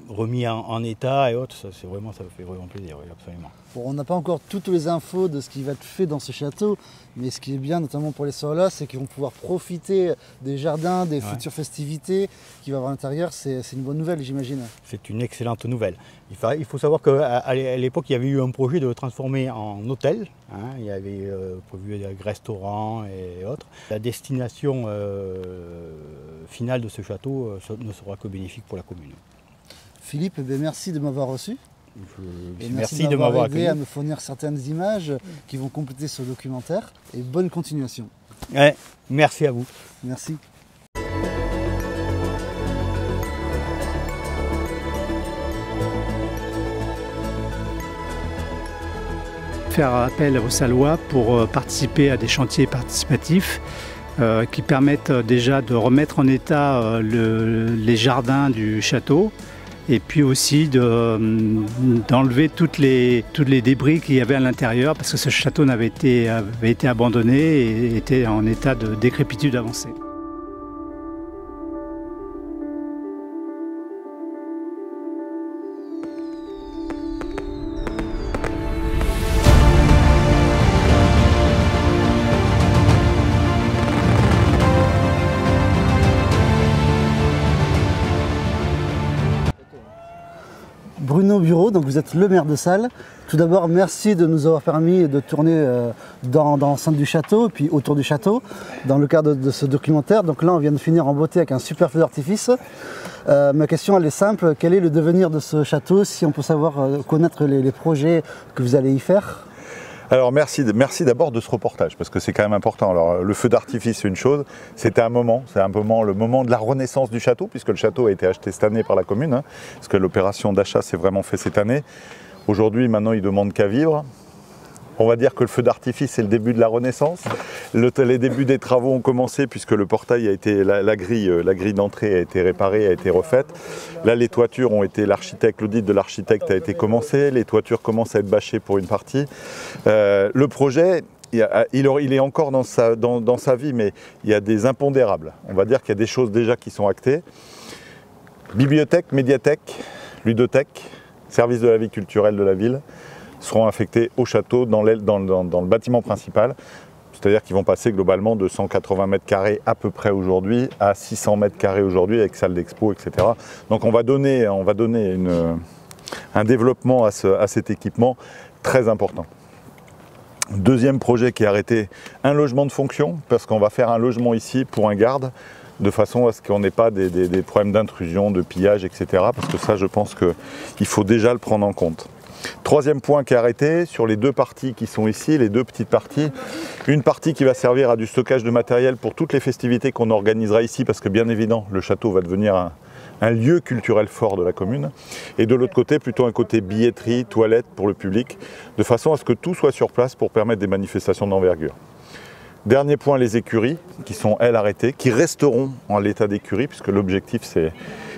remis en état et autres, ça me fait vraiment plaisir, oui, absolument. Bon, on n'a pas encore toutes les infos de ce qui va être fait dans ce château, mais ce qui est bien, notamment pour les soirs-là, c'est qu'ils vont pouvoir profiter des jardins, des futures festivités qu'il va y avoir à l'intérieur. C'est une bonne nouvelle, j'imagine. C'est une excellente nouvelle. Il faut savoir qu'à l'époque, il y avait eu un projet de le transformer en hôtel. Hein, il y avait prévu des restaurants et autres. La destination finale de ce château ne sera que bénéfique pour la commune. Philippe, eh bien, merci de m'avoir reçu. Merci de m'avoir accueilli. À me fournir certaines images qui vont compléter ce documentaire. Et bonne continuation. Ouais, merci à vous. Merci. Faire appel aux Sallois pour participer à des chantiers participatifs qui permettent déjà de remettre en état les jardins du château, et puis aussi d'enlever tous les débris qu'il y avait à l'intérieur, parce que ce château avait été abandonné et était en état de décrépitude avancée. Bruno Bureau, donc vous êtes le maire de Salles. Tout d'abord, merci de nous avoir permis de tourner dans l'enceinte du château, puis autour du château, dans le cadre de ce documentaire. Donc là, on vient de finir en beauté avec un super feu d'artifice. Ma question, elle est simple. Quel est le devenir de ce château, si on peut savoir connaître les projets que vous allez y faire? Alors merci d'abord de ce reportage, parce que c'est quand même important. Alors le feu d'artifice, c'est une chose, c'était un moment, le moment de la renaissance du château, puisque le château a été acheté cette année par la commune, hein, parce que l'opération d'achat s'est vraiment faite cette année. Aujourd'hui, maintenant, il ne demande qu'à vivre. On va dire que le feu d'artifice, c'est le début de la renaissance. Les débuts des travaux ont commencé puisque le portail a été, la grille d'entrée a été réparée, a été refaite. Là, les toitures ont été, l'audit de l'architecte a été commencé. Les toitures commencent à être bâchées pour une partie. Le projet, il est encore dans sa vie, mais il y a des impondérables. On va dire qu'il y a des choses déjà qui sont actées. Bibliothèque, médiathèque, ludothèque, service de la vie culturelle de la ville seront affectés au château dans le bâtiment principal. C'est-à-dire qu'ils vont passer globalement de 180 mètres carrés à peu près aujourd'hui à 600 mètres carrés aujourd'hui avec salle d'expo, etc. Donc on va donner un développement à cet équipement très important. Deuxième projet qui est arrêté, un logement de fonction, parce qu'on va faire un logement ici pour un garde, de façon à ce qu'on n'ait pas des problèmes d'intrusion, de pillage, etc. Parce que ça, je pense qu'il faut déjà le prendre en compte. Troisième point qui est arrêté, sur les deux parties qui sont ici, les deux petites parties, une partie qui va servir à du stockage de matériel pour toutes les festivités qu'on organisera ici, parce que bien évidemment, le château va devenir un lieu culturel fort de la commune, et de l'autre côté, plutôt un côté billetterie, toilette pour le public, de façon à ce que tout soit sur place pour permettre des manifestations d'envergure. Dernier point, les écuries, qui sont, elles, arrêtées, qui resteront en l'état d'écurie, puisque l'objectif,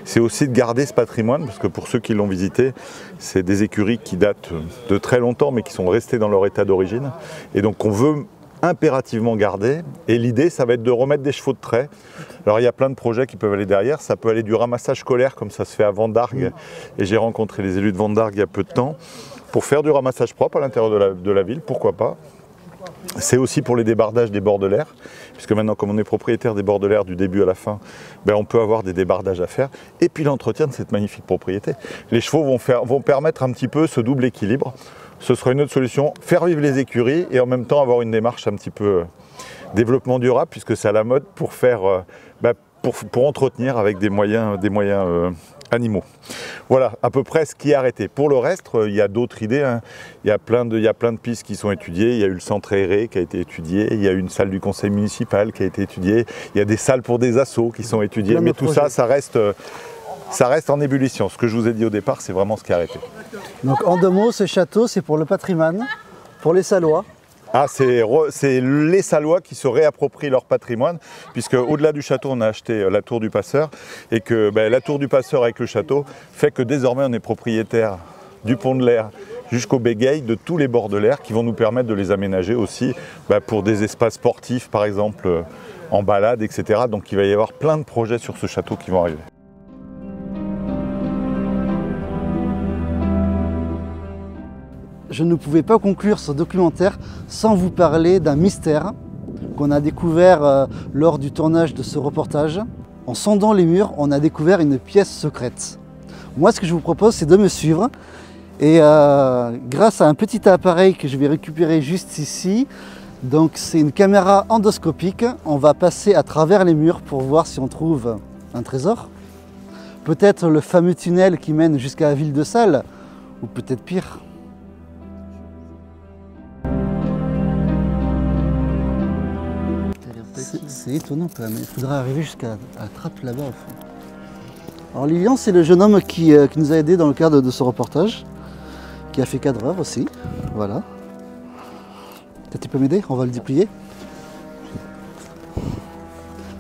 c'est aussi de garder ce patrimoine, parce que pour ceux qui l'ont visité, c'est des écuries qui datent de très longtemps, mais qui sont restées dans leur état d'origine, et donc on veut impérativement garder, et l'idée, ça va être de remettre des chevaux de trait. Alors il y a plein de projets qui peuvent aller derrière, ça peut aller du ramassage scolaire, comme ça se fait à Vendargues, et j'ai rencontré les élus de Vendargues il y a peu de temps, pour faire du ramassage propre à l'intérieur de la ville, pourquoi pas. C'est aussi pour les débardages des bords de l'air, puisque maintenant, comme on est propriétaire des bords de l'air du début à la fin, ben on peut avoir des débardages à faire. Et puis l'entretien de cette magnifique propriété. Les chevaux vont permettre un petit peu ce double équilibre. Ce sera une autre solution, faire vivre les écuries et en même temps avoir une démarche un petit peu développement durable, puisque c'est à la mode pour faire, pour entretenir avec des moyens animaux. Voilà à peu près ce qui est arrêté. Pour le reste, il y a d'autres idées, hein. Il y a plein de pistes qui sont étudiées. Il y a eu le centre aéré qui a été étudié. Il y a eu une salle du conseil municipal qui a été étudiée. Il y a des salles pour des assos qui sont étudiées. Mais tout ça, ça reste en ébullition. Ce que je vous ai dit au départ, c'est vraiment ce qui est arrêté. Donc en 2 mots, ce château, c'est pour le patrimoine, pour les Salois. Ah, c'est les Salois qui se réapproprient leur patrimoine, puisque au-delà du château, on a acheté la tour du Passeur, et que la tour du Passeur avec le château fait que désormais on est propriétaire du pont de l'Air jusqu'au Bégueil, de tous les bords de l'Air, qui vont nous permettre de les aménager aussi pour des espaces sportifs, par exemple, en balade, etc. Donc il va y avoir plein de projets sur ce château qui vont arriver. Je ne pouvais pas conclure ce documentaire sans vous parler d'un mystère qu'on a découvert lors du tournage de ce reportage. En sondant les murs, on a découvert une pièce secrète. Moi, ce que je vous propose, c'est de me suivre. Et grâce à un petit appareil que je vais récupérer juste ici, donc c'est une caméra endoscopique, on va passer à travers les murs pour voir si on trouve un trésor. Peut-être le fameux tunnel qui mène jusqu'à la ville de Salles, ou peut-être pire. C'est étonnant quand même, il faudrait arriver jusqu'à la trappe là-bas au fond. Alors Lilian, c'est le jeune homme qui nous a aidés dans le cadre de ce reportage, qui a fait cadreur aussi, voilà. Tu peux m'aider? On va le déplier.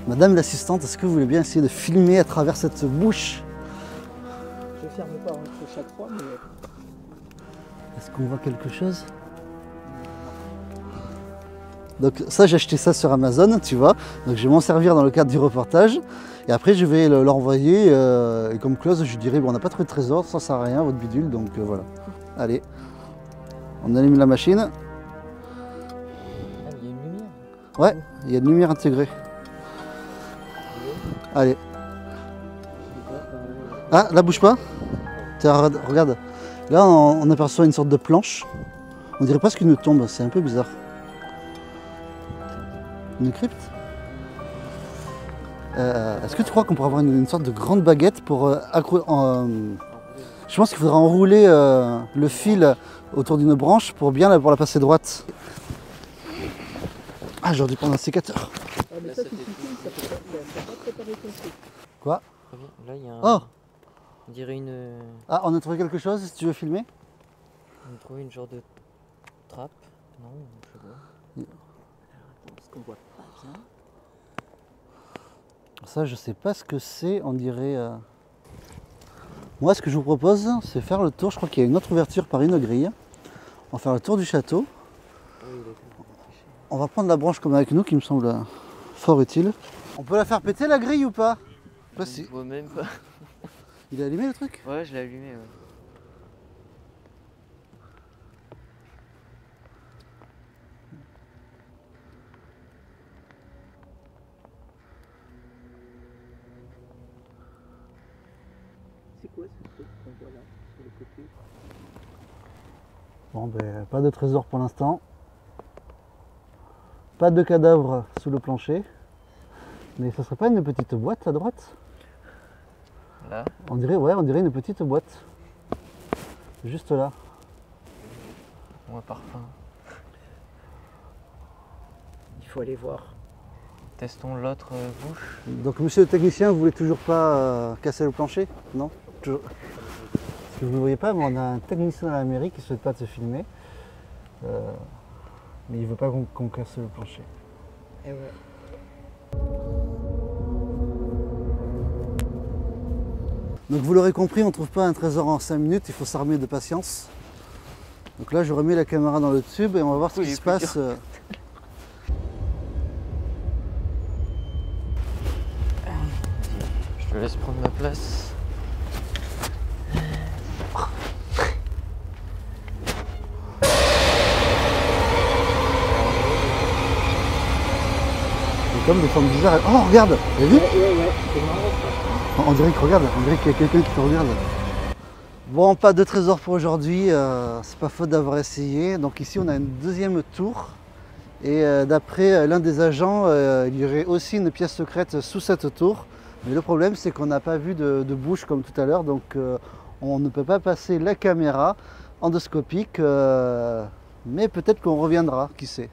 Madame l'assistante, est-ce que vous voulez bien essayer de filmer à travers cette bouche? Je ne ferme pas entre chaque fois, mais... Est-ce qu'on voit quelque chose? Donc ça, j'ai acheté ça sur Amazon, tu vois. Donc je vais m'en servir dans le cadre du reportage. Et après, je vais l'envoyer. Et comme clause, je dirais, bon, on n'a pas trouvé de trésor, ça sert à rien, votre bidule. Donc voilà. Allez, on allume la machine. Ah, il y a une lumière? Ouais, il y a une lumière intégrée. Allez. Ah, là, bouge pas. Tiens, regarde. Là, on aperçoit une sorte de planche. On dirait presque une tombe, c'est un peu bizarre. Une crypte. Est-ce que tu crois qu'on pourrait avoir une sorte de grande baguette pour je pense qu'il faudra enrouler le fil autour d'une branche pour bien pour la passer droite. Ah, j'aurais dû prendre un sécateur. Ah, mais ça, si tu filmes, ça peut pas préparer ton truc. Quoi? Là, il y a un... Oh! On dirait une... Ah, on a trouvé quelque chose, si tu veux filmer? On a trouvé une genre de trappe. Non, je sais pas. Ce qu'on voit pas bien. Ça, je sais pas ce que c'est, on dirait... Moi, ce que je vous propose, c'est faire le tour. Je crois qu'il y a une autre ouverture par une grille. On va faire le tour du château. On va prendre la branche comme avec nous, qui me semble fort utile. On peut la faire péter, la grille, ou pas? Je vois même pas. Il est allumé, le truc? Ouais, je l'ai allumé, ouais. C'est quoi ce truc qu'on voit là, sur le côté? Bon, ben, pas de trésor pour l'instant. Pas de cadavre sous le plancher. Mais ça serait pas une petite boîte à droite? Là? On dirait, ouais, on dirait une petite boîte. Juste là. Ouais, parfum. Il faut aller voir. Testons l'autre bouche. Donc monsieur le technicien, vous voulez toujours pas casser le plancher? Non? Toujours. Parce que vous ne voyez pas, mais on a un technicien à la mairie qui ne souhaite pas se filmer. Mais il ne veut pas qu'on casse le plancher. Et ouais. Donc vous l'aurez compris, on ne trouve pas un trésor en 5 minutes, il faut s'armer de patience. Donc là je remets la caméra dans le tube et on va voir ce qui se passe. Je te laisse prendre ma place. C'est comme des formes bizarres. Oh regarde, vous avez vu? Ouais, c'est marrant ça. On dirait qu'il regarde, on dirait qu'il y a quelqu'un qui te regarde. Bon, pas de trésor pour aujourd'hui, c'est pas faute d'avoir essayé. Donc ici on a une deuxième tour. Et d'après l'un des agents, il y aurait aussi une pièce secrète sous cette tour. Mais le problème, c'est qu'on n'a pas vu de bouche comme tout à l'heure, donc on ne peut pas passer la caméra endoscopique, mais peut-être qu'on reviendra, qui sait.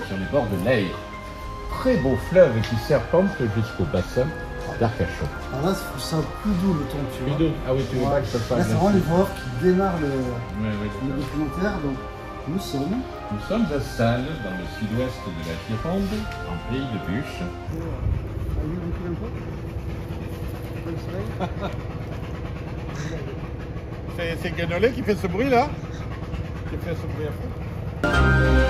Sur les bords de l'Aire, très beau fleuve qui serpente jusqu'au bassin d'Arcachon. Alors là, je sens plus doux le ton, tu vois. Ah oui, tu veux pas que ça fasse. Là, c'est vraiment les voix qui démarrent le documentaire. Donc, nous sommes à Salles, dans le sud-ouest de la Gironde, en pays de Buch. C'est Guénolé qui fait ce bruit là? Qui fait ce bruit à fond.